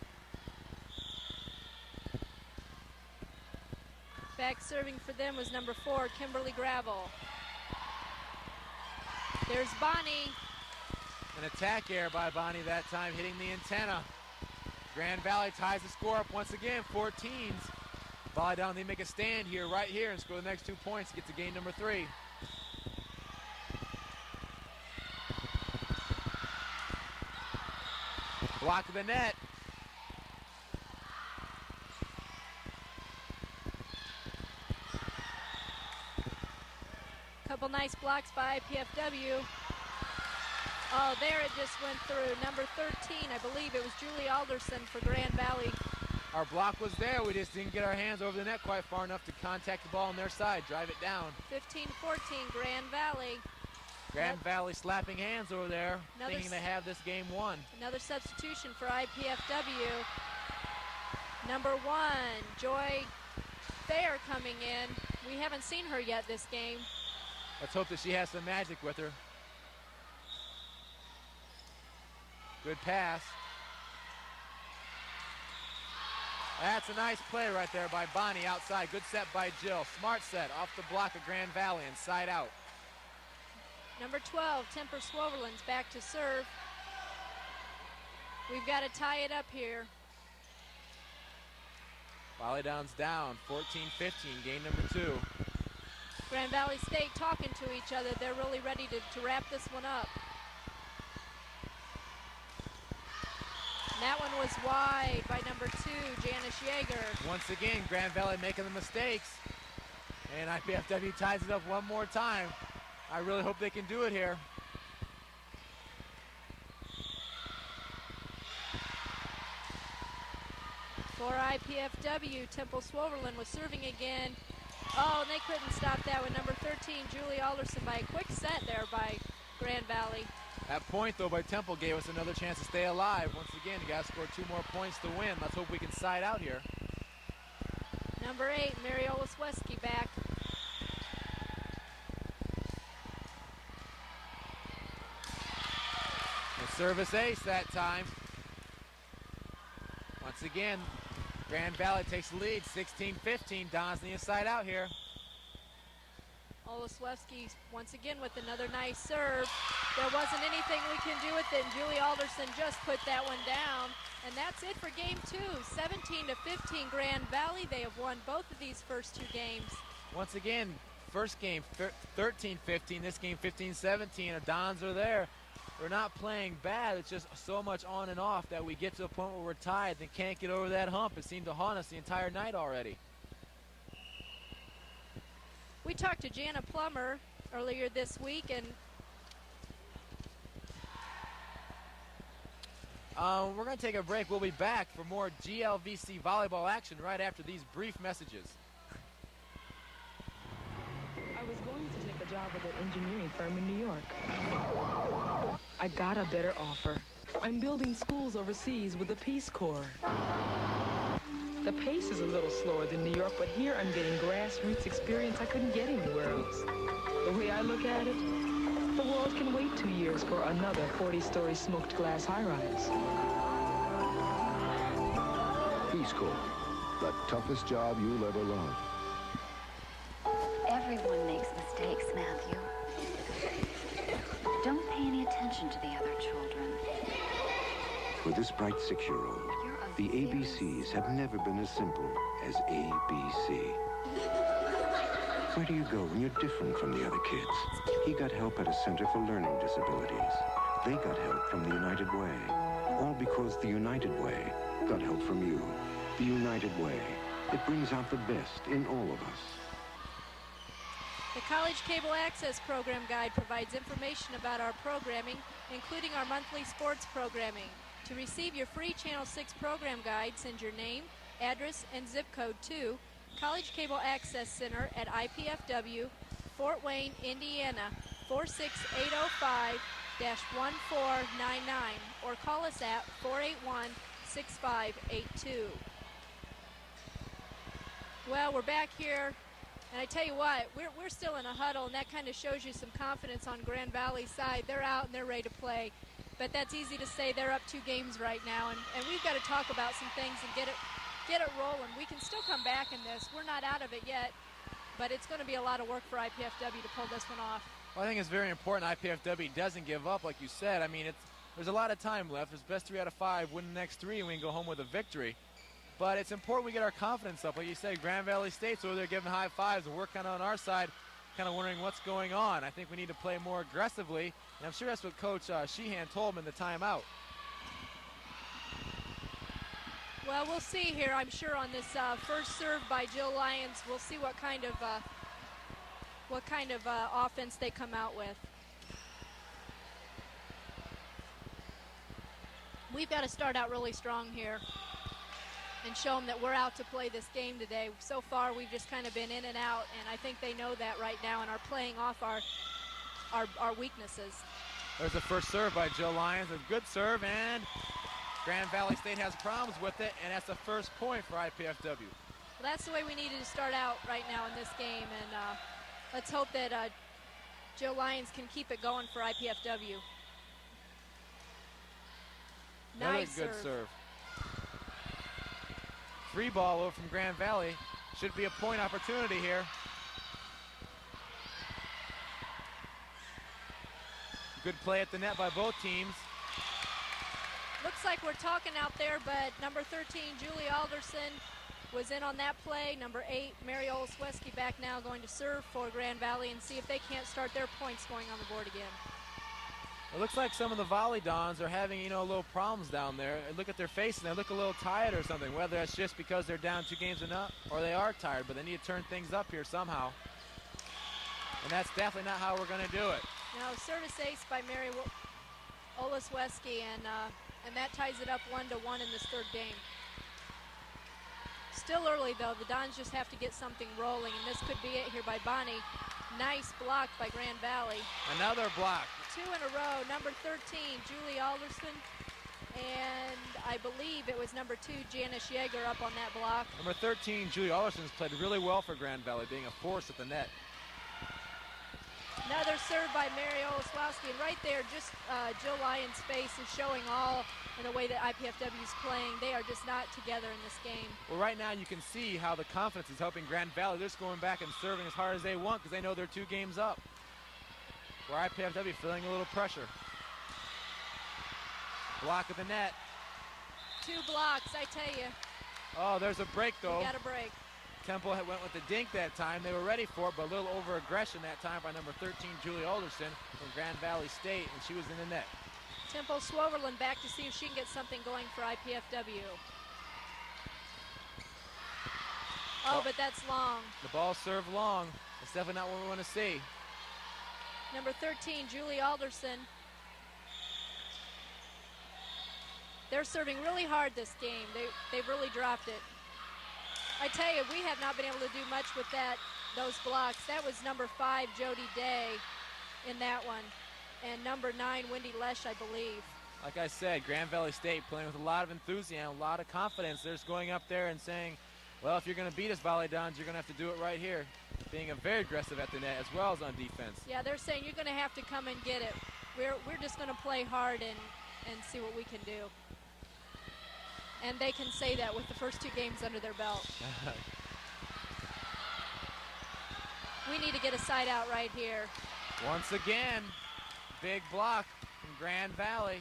Back serving for them was number 4, Kimberly Gravel. There's Bonnie. An attack error by Bonnie that time, hitting the antenna. Grand Valley ties the score up once again, 14s. Volleyball, they make a stand here, right here, and score the next 2 points to get to game number 3. Block of the net. Couple nice blocks by IPFW. Oh, there it just went through. Number 13, I believe it was Julie Alderson for Grand Valley. Our block was there. We just didn't get our hands over the net quite far enough to contact the ball on their side, drive it down. 15-14, Grand Valley. Grand Valley slapping hands over there, thinking they have this game won. Another substitution for IPFW. Number 1, Joy Fair coming in. We haven't seen her yet this game. Let's hope that she has some magic with her. Good pass. That's a nice play right there by Bonnie outside. Good set by Jill. Smart set off the block of Grand Valley and side out. Number 12, Temper Swoverland's back to serve. We've got to tie it up here. Volleyball's down, 14-15, game number 2. Grand Valley State talking to each other. They're really ready to wrap this one up. And that one was wide by number 2, Janice Yeager. Once again, Grand Valley making the mistakes. And IPFW ties it up one more time. I really hope they can do it here. For IPFW, Temple Swoverland was serving again. Oh, and they couldn't stop that with number 13, Julie Alderson, by a quick set there by Grand Valley. That point, though, by Temple gave us another chance to stay alive. Once again, you got to score 2 more points to win. Let's hope we can side out here. Number 8, Mary Olesweski back. A service ace that time. Once again, Grand Valley takes the lead, 16-15. Don's the inside out here. Olesweski once again with another nice serve. There wasn't anything we can do with it, and Julie Alderson just put that one down. And that's it for game 2, 17-15 Grand Valley. They have won both of these first 2 games. Once again, first game 13-15, this game 15-17. Our Dons are there. We're not playing bad. It's just so much on and off that we get to a point where we're tied and can't get over that hump. It seemed to haunt us the entire night already. We talked to Jana Plummer earlier this week, and we're going to take a break. We'll be back for more GLVC volleyball action right after these brief messages. I was going to take a job with an engineering firm in New York. I got a better offer. I'm building schools overseas with the Peace Corps. The pace is a little slower than New York, but here I'm getting grassroots experience I couldn't get anywhere else. The way I look at it, the world can wait 2 years for another 40-story smoked glass high-rise. Peace Corps, the toughest job you'll ever learn. Everyone makes mistakes, Matthew. Don't pay any attention to the other children. For this bright 6-year-old, the ABCs have never been as simple as ABC. Where do you go when you're different from the other kids? He got help at a Center for Learning Disabilities. They got help from the United Way. All because the United Way got help from you. The United Way. It brings out the best in all of us. the College Cable Access Program Guide provides information about our programming, including our monthly sports programming. To receive your free Channel 6 program guide, send your name, address, and zip code to College Cable Access Center at IPFW, Fort Wayne, Indiana, 46805-1499, or call us at 481-6582. Well, we're back here, and I tell you what, we're still in a huddle, and that kind of shows you some confidence on Grand Valley's side. They're out and they're ready to play. But that's easy to say. They're up 2 games right now, and we've got to talk about some things and get it rolling. We can still come back in this. We're not out of it yet, but it's going to be a lot of work for IPFW to pull this one off. Well, I think it's very important IPFW doesn't give up, like you said. I mean, there's a lot of time left. There's best 3 out of 5, win the next 3, and we can go home with a victory. But it's important we get our confidence up. Like you said, Grand Valley State's over there giving high fives, and we're kind of on our side, kind of wondering what's going on. I think we need to play more aggressively, and I'm sure that's what Coach Sheehan told him in the timeout. Well, we'll see here, I'm sure, on this first serve by Jill Lyons. We'll see what kind of what kind of offense they come out with. We've got to start out really strong here and show them that we're out to play this game today. So far, we've just kind of been in and out, and I think they know that right now and are playing off our weaknesses. There's the first serve by Joe Lyons, a good serve, and Grand Valley State has problems with it, and that's the first point for IPFW. Well, that's the way we needed to start out right now in this game, and let's hope that Joe Lyons can keep it going for IPFW. Nice Another good serve. Free ball over from Grand Valley. Should be a point opportunity here. Good play at the net by both teams. Looks like we're talking out there, but number 13, Julie Alderson, was in on that play. Number 8, Mary Olszewski back now going to serve for Grand Valley and see if they can't start their points going on the board again. It looks like some of the Volleyball are having, a little problems down there. Look at their faces, they look a little tired or something, whether that's just because they're down 2 games and up or they are tired, but they need to turn things up here somehow. And that's definitely not how we're going to do it. Now, service ace by Mary Olszewski, and that ties it up 1-1 in this third game. Still early, though. The Dons just have to get something rolling, and this could be it here by Bonnie. Nice block by Grand Valley. Another block. 2 in a row. Number 13, Julie Alderson, and I believe it was number 2, Janice Yeager, up on that block. Number 13, Julie Alderson, has played really well for Grand Valley, being a force at the net. Another serve by Mary Olszewski, and right there, just Jill Lyons' face is showing all in the way that IPFW is playing. They are just not together in this game. Well, right now you can see how the confidence is helping Grand Valley. They're just going back and serving as hard as they want because they know they're 2 games up. Where IPFW feeling a little pressure. Block of the net. 2 blocks, I tell you. Oh, there's a break, though. We got a break. Temple went with the dink that time. They were ready for it, but a little over-aggression that time by number 13, Julie Alderson from Grand Valley State, and she was in the net. Temple Swoverland back to see if she can get something going for IPFW. Oh, but that's long. The ball served long. That's definitely not what we want to see. Number 13, Julie Alderson. They're serving really hard this game. They've really dropped it. I tell you, we have not been able to do much with those blocks. That was number 5, Jody Day, in that one. And number 9, Wendy Lesh, I believe. Like I said, Grand Valley State playing with a lot of enthusiasm, a lot of confidence. They're just going up there and saying, well, if you're going to beat us, Volleyball, you're going to have to do it right here. Being very aggressive at the net as well as on defense. Yeah, they're saying you're going to have to come and get it. We're just going to play hard and see what we can do. And they can say that with the first 2 games under their belt. We need to get a side out right here. Once again, big block from Grand Valley.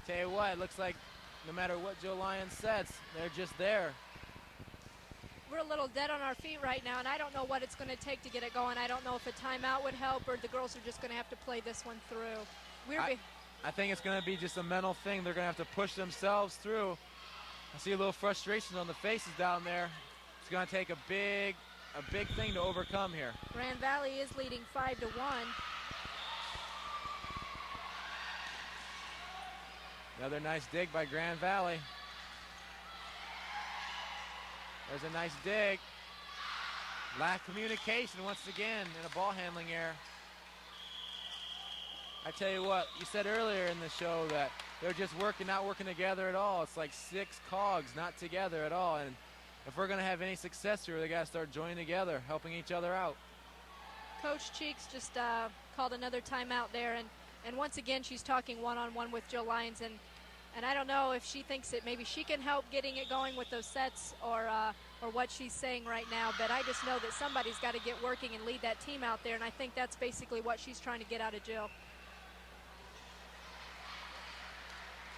Tell you what, it looks like no matter what Joe Lyons says, they're just there. We're a little dead on our feet right now, and I don't know what it's going to take to get it going. I don't know if a timeout would help or the girls are just going to have to play this one through. I think it's going to be just a mental thing. They're going to have to push themselves through. I see a little frustration on the faces down there. It's going to take a big thing to overcome here. Grand Valley is leading 5-1. Another nice dig by Grand Valley. There's a nice dig. Lack of communication once again in a ball handling error. I tell you what, you said earlier in the show that they're just not working together at all. It's like 6 cogs not together at all. And if we're going to have any success here, they got to start joining together, helping each other out. Coach Cheeks just called another timeout there. And once again, she's talking one-on-one with Jill Lyons. And I don't know if she thinks that maybe she can help getting it going with those sets or what she's saying right now. But I just know that somebody's got to get working and lead that team out there. And I think that's basically what she's trying to get out of Jill.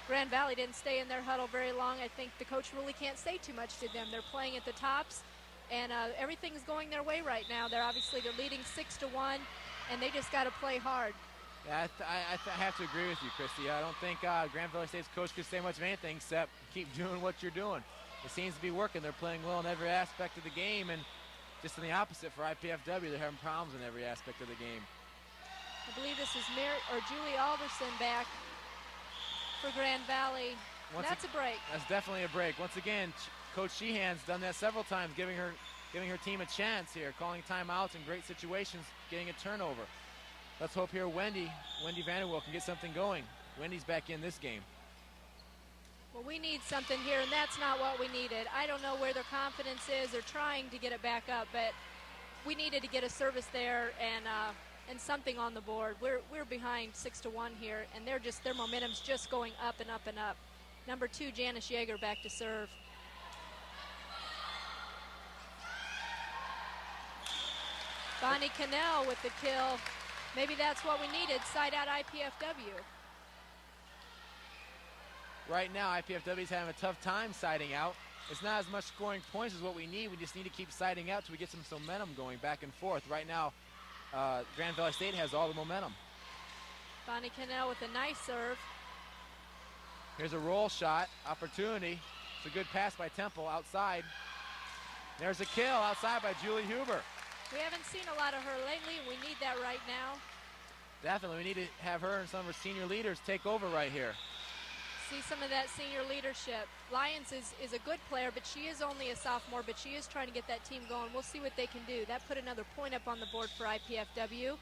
Grand Valley didn't stay in their huddle very long. I think the coach really can't say too much to them. They're playing at the tops, and everything's going their way right now. They're leading 6-1, and they just got to play hard. Yeah, I have to agree with you, Christy. I don't think Grand Valley State's coach could say much of anything except keep doing what you're doing. It seems to be working. They're playing well in every aspect of the game, and just in the opposite for IPFW. They're having problems in every aspect of the game. I believe this is Julie Alderson back for Grand Valley. That's a break. That's definitely a break. Once again, Coach Sheehan's done that several times, giving her team a chance here, calling timeouts in great situations, getting a turnover. Let's hope here Wendy Vanderwilt can get something going. Wendy's back in this game. Well, we need something here, and that's not what we needed. I don't know where their confidence is. They're trying to get it back up, but we needed to get a service there and something on the board. We're behind 6-1 here, and their momentum's just going up and up and up. Number 2, Janice Yeager back to serve. Bonnie Cannell with the kill. Maybe that's what we needed. Side out IPFW. Right now, IPFW is having a tough time siding out. It's not as much scoring points as what we need. We just need to keep siding out till we get some momentum going back and forth. Right now, Grand Valley State has all the momentum. Bonnie Cannell with a nice serve. Here's a roll shot opportunity. It's a good pass by Temple outside. There's a kill outside by Julie Huber. We haven't seen a lot of her lately, and we need that right now. Definitely, we need to have her and some of her senior leaders take over right here. See some of that senior leadership. Lyons is a good player, but she is only a sophomore, but she is trying to get that team going. We'll see what they can do. That put another point up on the board for IPFW.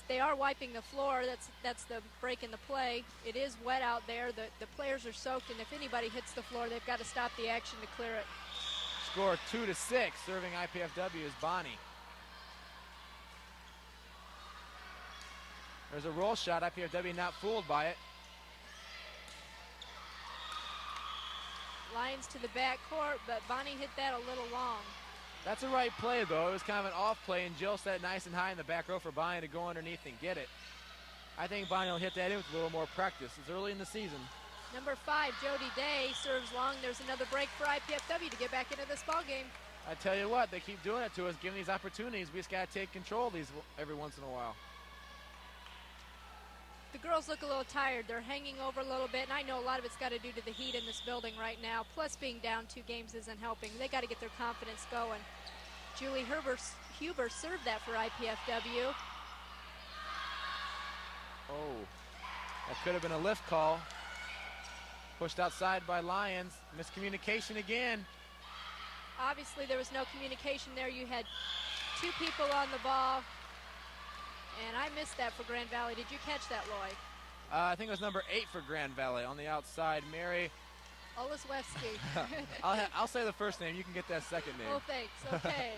They are wiping the floor. That's the break in the play. It is wet out there. The players are soaked, and if anybody hits the floor, they've got to stop the action to clear it. Score 2-6, serving IPFW is Bonnie. There's a roll shot. IPFW not fooled by it. Lions to the back court, but Bonnie hit that a little long. That's a right play, though. It was kind of an off play, and Jill set it nice and high in the back row for Bonnie to go underneath and get it. I think Bonnie will hit that in with a little more practice. It's early in the season. Number 5, Jody Day, serves long. There's another break for IPFW to get back into this ball game. I tell you what, they keep doing it to us, giving these opportunities. We just got to take control of these every once in a while. The girls look a little tired. They're hanging over a little bit, and I know a lot of it's got to do to the heat in this building right now. Plus, being down 2 games isn't helping. They got to get their confidence going. Julie Huber served that for IPFW. Oh, that could have been a lift call. Pushed outside by Lyons. Miscommunication again. Obviously, there was no communication there. You had 2 people on the ball. And I missed that for Grand Valley. Did you catch that, Lloyd? I think it was number 8 for Grand Valley on the outside. Mary Oleswewski. I'll say the first name. You can get that second name. Oh, thanks. Okay.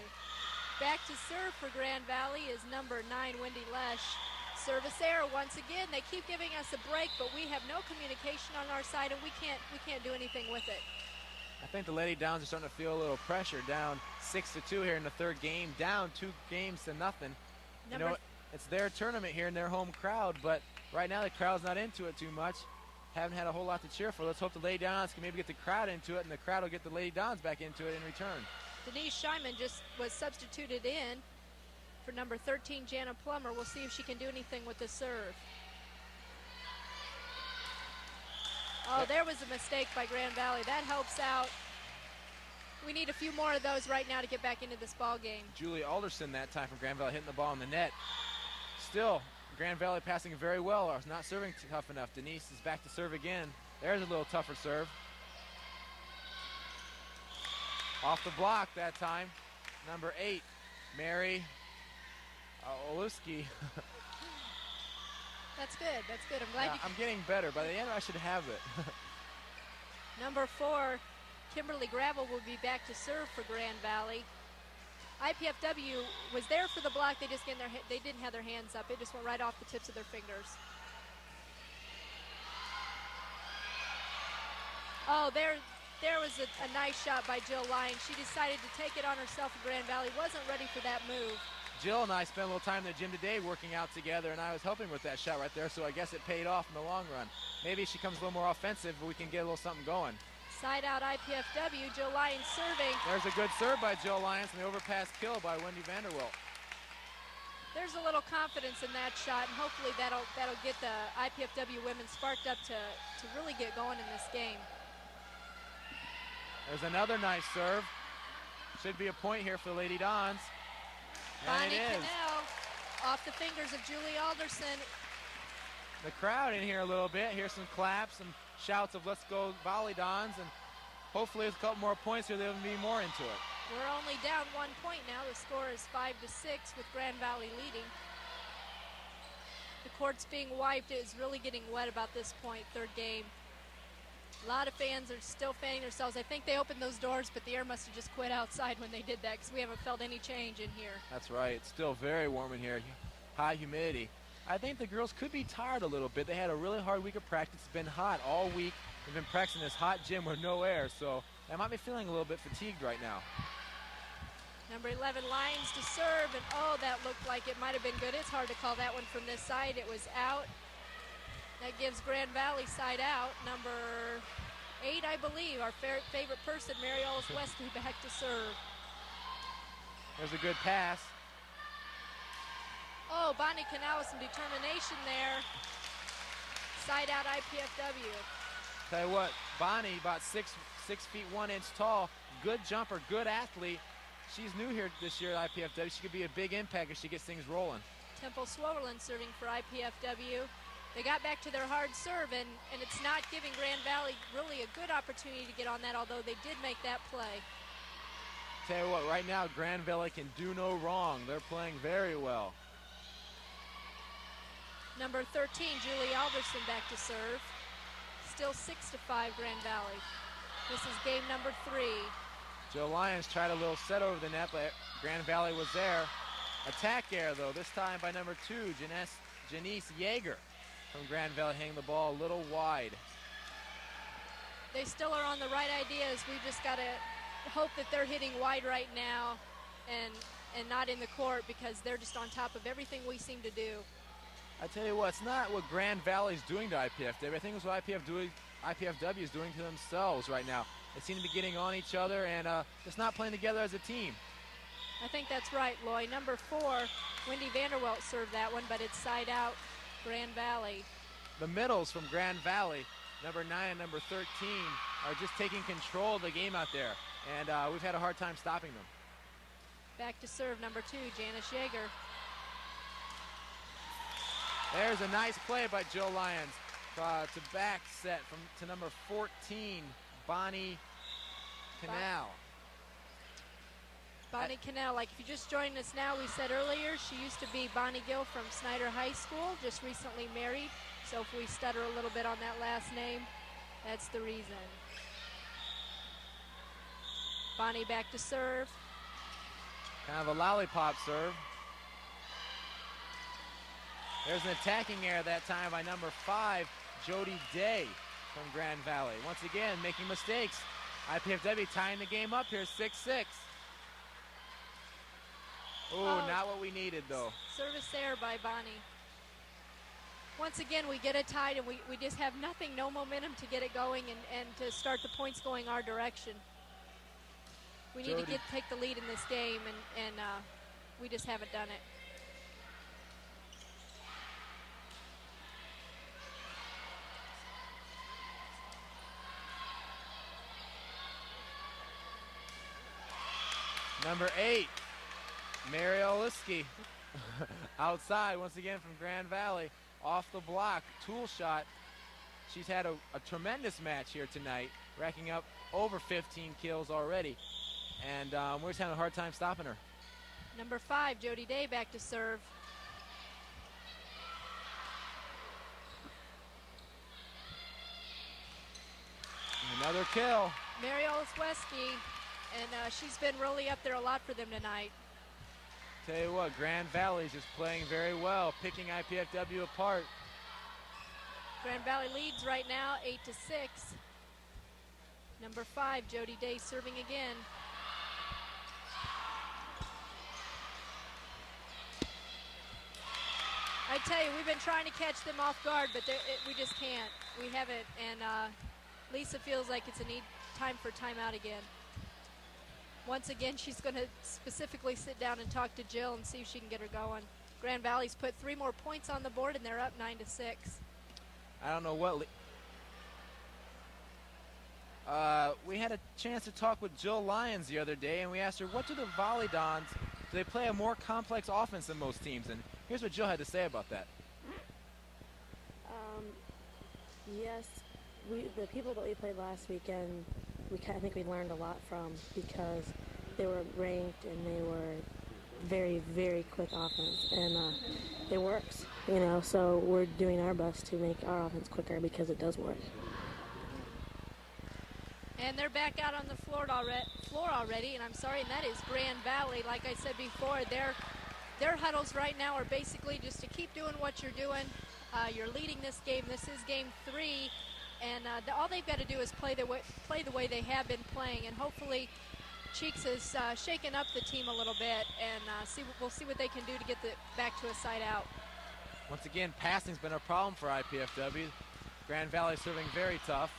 Back to serve for Grand Valley is number 9, Wendy Lesh. Service error once again. They keep giving us a break, but we have no communication on our side, and we can't do anything with it. I think the Lady Downs are starting to feel a little pressure. Down 6-2 here in the 3rd game. Down 2 games to nothing. You know, it's their tournament here in their home crowd, but right now the crowd's not into it too much. Haven't had a whole lot to cheer for. Let's hope the Lady Downs can maybe get the crowd into it, and the crowd will get the Lady Downs back into it in return. Denise Scheinman just was substituted in for number 13, Jana Plummer. We'll see if she can do anything with the serve. Oh, there was a mistake by Grand Valley. That helps out. We need a few more of those right now to get back into this ball game. Julie Alderson that time from Grand Valley hitting the ball in the net. Still, Grand Valley passing very well. Or not serving tough enough. Denise is back to serve again. There's a little tougher serve. Off the block that time. Number 8, Mary Olewski. That's good. That's good. I'm glad I'm getting better. By the end, I should have it. Number 4, Kimberly Gravel will be back to serve for Grand Valley. IPFW was there for the block. They just they didn't have their hands up. It just went right off the tips of their fingers. Oh, there was a nice shot by Jill Lyons. She decided to take it on herself, and Grand Valley wasn't ready for that move. Jill and I spent a little time in the gym today working out together, and I was helping with that shot right there, so I guess it paid off in the long run. Maybe she comes a little more offensive, but we can get a little something going. Side out IPFW, Jill Lyons serving. There's a good serve by Jill Lyons, and the overpass kill by Wendy Vanderwilt. There's a little confidence in that shot, and hopefully that'll get the IPFW women sparked up to really get going in this game. There's another nice serve. Should be a point here for the Lady Dons. And Bonnie it is. Cannell off the fingers of Julie Alderson. The crowd in here a little bit. Here's some claps, some shouts of let's go Volley Dons, and hopefully with a couple more points here, they'll be more into it. We're only down 1 point now. The score is 5-6 with Grand Valley leading. The court's being wiped. It is really getting wet about this point, third game. A lot of fans are still fanning themselves. I think they opened those doors, but the air must have just quit outside when they did that because we haven't felt any change in here. That's right. It's still very warm in here. High humidity. I think the girls could be tired a little bit. They had a really hard week of practice. It's been hot all week. They've been practicing this hot gym with no air, so they might be feeling a little bit fatigued right now. Number 11, Lyons to serve, and oh, that looked like it might have been good. It's hard to call that one from this side. It was out. That gives Grand Valley side out. Number 8, I believe, our favorite person, Mary Ellis Wesley, back to serve. There's a good pass. Oh, Bonnie Cannell with some determination there. Side out IPFW. Tell you what, Bonnie, about 6 feet 1 inch tall, good jumper, good athlete. She's new here this year at IPFW. She could be a big impact if she gets things rolling. Temple Swoverland serving for IPFW. They got back to their hard serve, and it's not giving Grand Valley really a good opportunity to get on that, although they did make that play. Tell you what, right now, Grand Valley can do no wrong. They're playing very well. Number 13, Julie Alderson back to serve. Still 6-5 Grand Valley. This is game number 3. Joe Lyons tried a little set over the net, but Grand Valley was there. Attack air, though, this time by number 2, Janice Yeager from Grand Valley, hitting the ball a little wide. They still are on the right ideas. We just got to hope that they're hitting wide right now and not in the court, because they're just on top of everything we seem to do. I tell you what, it's not what Grand Valley's doing to IPFW. I think it's what IPFW is doing to themselves right now. They seem to be getting on each other and just not playing together as a team. I think that's right, Loy. Number 4, Wendy Vanderwelt served that one, but it's side out Grand Valley. The middles from Grand Valley, number 9 and number 13, are just taking control of the game out there, and we've had a hard time stopping them. Back to serve number 2, Janice Yeager. There's a nice play by Joe Lyons to back set to number 14, Bonnie Cannell. Bonnie Cannell, like if you just joined us now, we said earlier she used to be Bonnie Gill from Snyder High School, just recently married. So if we stutter a little bit on that last name, that's the reason. Bonnie back to serve. Kind of a lollipop serve. There's an attacking error that time by number 5, Jody Day from Grand Valley. Once again, making mistakes. IPFW tying the game up here, 6-6. Ooh, not what we needed, though. Service error by Bonnie. Once again, we get it tied, and we just have nothing, no momentum to get it going and to start the points going our direction. We need to take the lead in this game, and we just haven't done it. Number 8, Mary Oliski, outside once again from Grand Valley, off the block, tool shot. She's had a tremendous match here tonight, racking up over 15 kills already, and we're just having a hard time stopping her. Number 5, Jody Day back to serve. Another kill. Mary Olszewski, and she's been really up there a lot for them tonight. Tell you what, Grand Valley's just playing very well, picking IPFW apart. Grand Valley leads right now 8-6. Number 5, Jody Day serving again. I tell you, we've been trying to catch them off guard, but we just can't. We haven't, and Lisa feels like it's a time for timeout again. Once again, she's going to specifically sit down and talk to Jill and see if she can get her going. Grand Valley's put 3 more points on the board, and they're up 9-6. I don't know what We had a chance to talk with Jill Lyons the other day, and we asked her, what do the Volleyball, do they play a more complex offense than most teams? And here's what Jill had to say about that. Yes, the people that we played last weekend, I think we learned a lot from, because they were ranked and they were very, very quick offense, and it works, you know, so we're doing our best to make our offense quicker because it does work. And they're back out on the floor already, and I'm sorry, and that is Grand Valley. Like I said before, their huddles right now are basically just to keep doing what you're doing. You're leading this game. This is game 3, and all they've got to do is play the way they have been playing, and hopefully Cheeks has shaken up the team a little bit, and we'll see what they can do to get back to a side out. Once again, passing's been a problem for IPFW. Grand Valley serving very tough.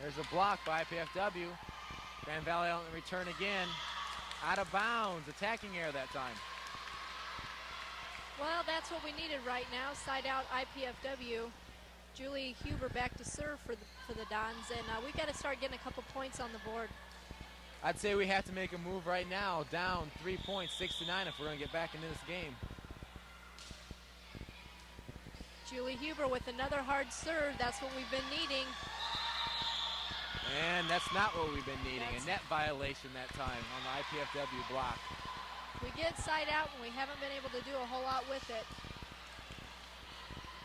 There's a block by IPFW. Grand Valley on the return again. Out of bounds, attacking error that time. Well, that's what we needed right now. Side out IPFW. Julie Huber back to serve for the Dons, and we've got to start getting a couple points on the board. I'd say we have to make a move right now, down 3 points, 6-9, if we're going to get back into this game. Julie Huber with another hard serve. That's what we've been needing. And that's not what we've been needing. A net violation that time on the IPFW block. We get side out, and we haven't been able to do a whole lot with it.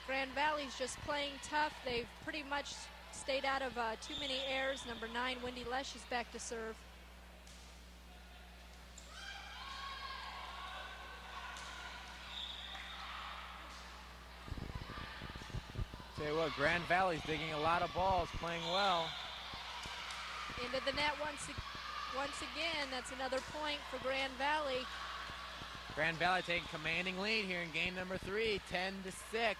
Grand Valley's just playing tough. They've pretty much stayed out of too many errors. Number 9, Wendy Lesh, is back to serve. Tell you what, Grand Valley's digging a lot of balls, playing well. Into the net once again. That's another point for Grand Valley. Grand Valley taking commanding lead here in game number 3, 10-6.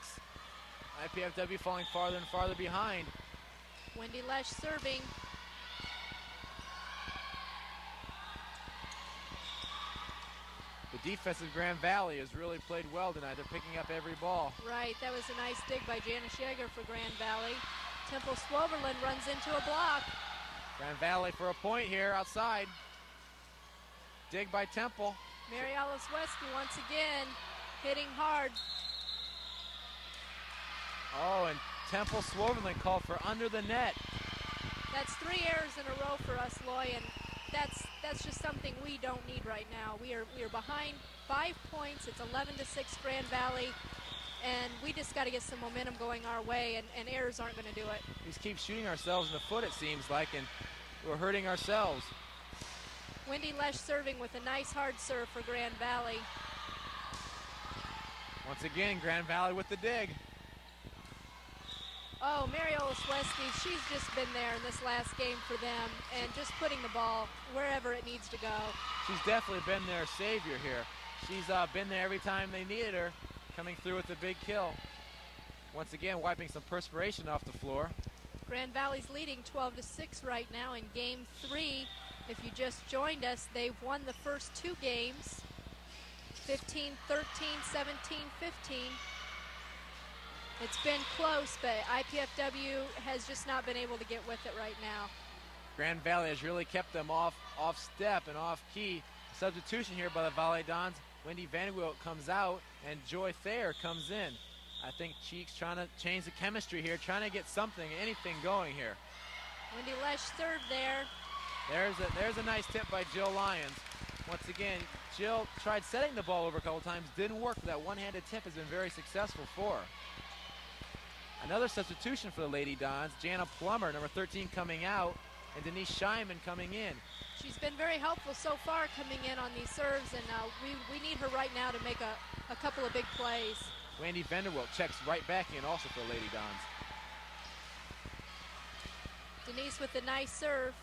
IPFW falling farther and farther behind. Wendy Lesh serving. The defense of Grand Valley has really played well tonight. They're picking up every ball. Right, that was a nice dig by Janice Yeager for Grand Valley. Temple Swoverland runs into a block. Grand Valley for a point here outside. Dig by Temple. Mary Alice Wesky once again hitting hard. Oh, and Temple Swoverland called for under the net. That's 3 errors in a row for us, Loy, and that's just something we don't need right now. We are behind 5 points. It's 11-6 Grand Valley, and we just got to get some momentum going our way, and errors aren't going to do it. We just keep shooting ourselves in the foot, it seems like, and we're hurting ourselves. Wendy Lesh serving with a nice hard serve for Grand Valley. Once again, Grand Valley with the dig. Oh, Mary Alice Wesky, she's just been there in this last game for them and just putting the ball wherever it needs to go. She's definitely been their savior here. She's been there every time they needed her, coming through with the big kill. Once again, wiping some perspiration off the floor. Grand Valley's leading 12-6 right now in game 3. If you just joined us, they've won the first 2 games, 15-13, 17-15. It's been close, but IPFW has just not been able to get with it right now. Grand Valley has really kept them off step and off key. Substitution here by the Volleyball. Wendy Vanderwilt comes out, and Joy Thayer comes in. I think Cheeks trying to change the chemistry here, trying to get something, anything going here. Wendy Lesh served there. There's a nice tip by Jill Lyons. Once again, Jill tried setting the ball over a couple times, didn't work. That one-handed tip has been very successful for her. Another substitution for the Lady Dons, Jana Plummer, number 13, coming out, and Denise Scheinman coming in. She's been very helpful so far coming in on these serves, and we need her right now to make a couple of big plays. Wendy Vanderwilt checks right back in also for Lady Dons. Denise with a nice serve.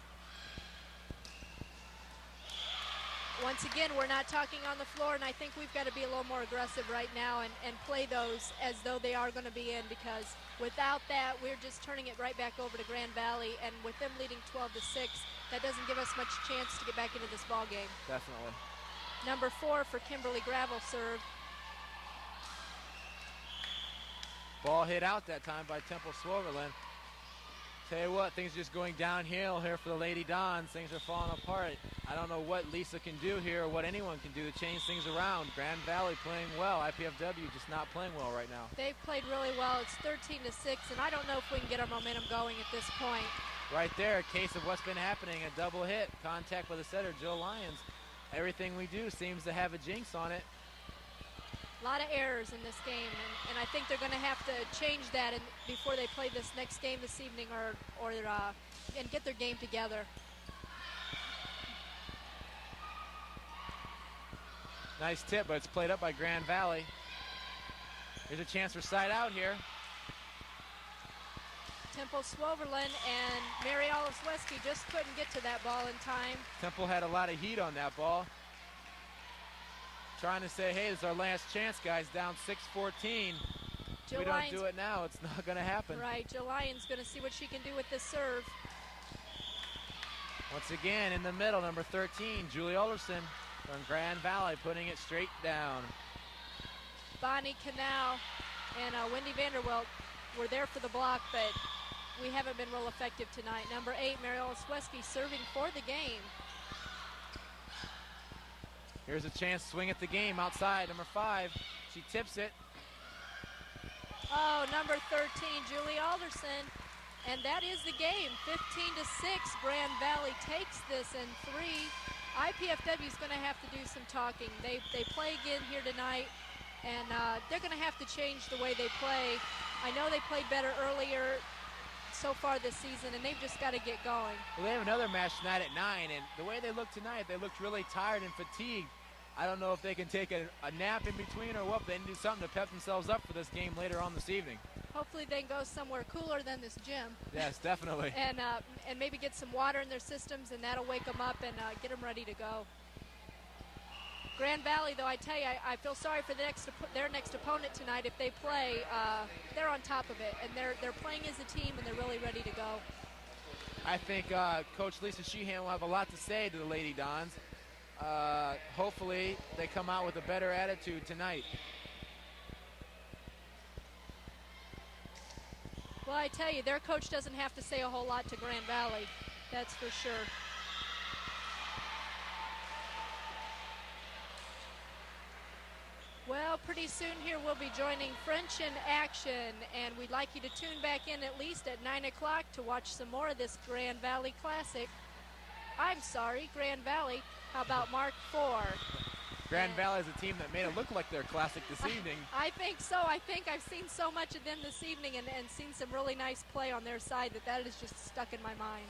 Once again, we're not talking on the floor, and I think we've got to be a little more aggressive right now and play those as though they are going to be in, because without that, we're just turning it right back over to Grand Valley, and with them leading 12-6, that doesn't give us much chance to get back into this ball game. Definitely. Number 4 for Kimberly Gravel serve. Ball hit out that time by Temple Swoverland. Tell you what, things are just going downhill here for the Lady Dons. Things are falling apart. I don't know what Lisa can do here or what anyone can do to change things around. Grand Valley playing well. IPFW just not playing well right now. They've played really well. It's 13-6, and I don't know if we can get our momentum going at this point. Right there, a case of what's been happening, a double hit, contact with the setter, Jill Lyons. Everything we do seems to have a jinx on it. A lot of errors in this game, and I think they're going to have to change that before they play this next game this evening, and get their game together. Nice tip, but it's played up by Grand Valley. There's a chance for side out here. Temple Swoverland and Mary Olesweski just couldn't get to that ball in time. Temple had a lot of heat on that ball. Trying to say, hey, this is our last chance, guys, down 6-14. If we don't do it now, it's not going to happen. Right, Jill Lyons going to see what she can do with this serve. Once again, in the middle, number 13, Julie Alderson from Grand Valley, putting it straight down. Bonnie Canal and Wendy Vanderwelt were there for the block, but we haven't been real effective tonight. Number 8, Mary Olesweski, serving for the game. Here's a chance to swing at the game outside. Number 5, she tips it. Oh, number 13, Julie Alderson. And that is the game. 15-6, Grand Valley takes this in 3. IPFW is going to have to do some talking. They play again here tonight, and they're going to have to change the way they play. I know they played better earlier so far this season, and they've just got to get going. Well, they have another match tonight at 9, and the way they look tonight, they looked really tired and fatigued. I don't know if they can take a nap in between or what, but they can do something to pep themselves up for this game later on this evening. Hopefully they can go somewhere cooler than this gym. Yes, definitely. And maybe get some water in their systems, and that'll wake them up and get them ready to go. Grand Valley, though, I tell you, I feel sorry for their next opponent tonight. If they play, they're on top of it, and they're playing as a team, and they're really ready to go. I think Coach Lisa Sheehan will have a lot to say to the Lady Dons. Hopefully they come out with a better attitude tonight. Well, I tell you, their coach doesn't have to say a whole lot to Grand Valley. That's for sure. Well, pretty soon here we'll be joining French in action, and we'd like you to tune back in at least at 9 o'clock to watch some more of this Grand Valley Classic. I'm sorry, Grand Valley. How about Mark 4? Grand Valley is a team that made it look like their classic this evening. I think so. I think I've seen so much of them this evening and seen some really nice play on their side that is just stuck in my mind.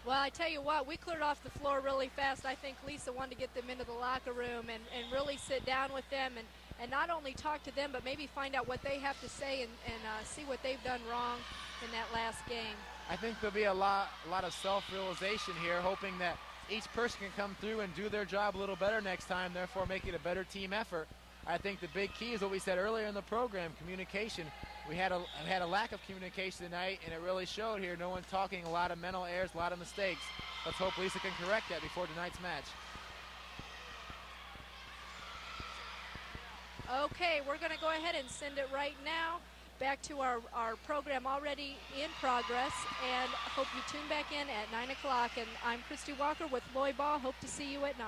Well, I tell you what, we cleared off the floor really fast. I think Lisa wanted to get them into the locker room and really sit down with them and not only talk to them, but maybe find out what they have to say and see what they've done wrong in that last game. I think there'll be a lot of self-realization here, hoping that each person can come through and do their job a little better next time, therefore make it a better team effort. I think the big key is what we said earlier in the program, communication. We had a lack of communication tonight, and it really showed here. No one talking, a lot of mental errors, a lot of mistakes. Let's hope Lisa can correct that before tonight's match. Okay, we're going to go ahead and send it right now back to our program already in progress, and hope you tune back in at 9 o'clock. And I'm Christy Walker with Volleyball. Hope to see you at 9.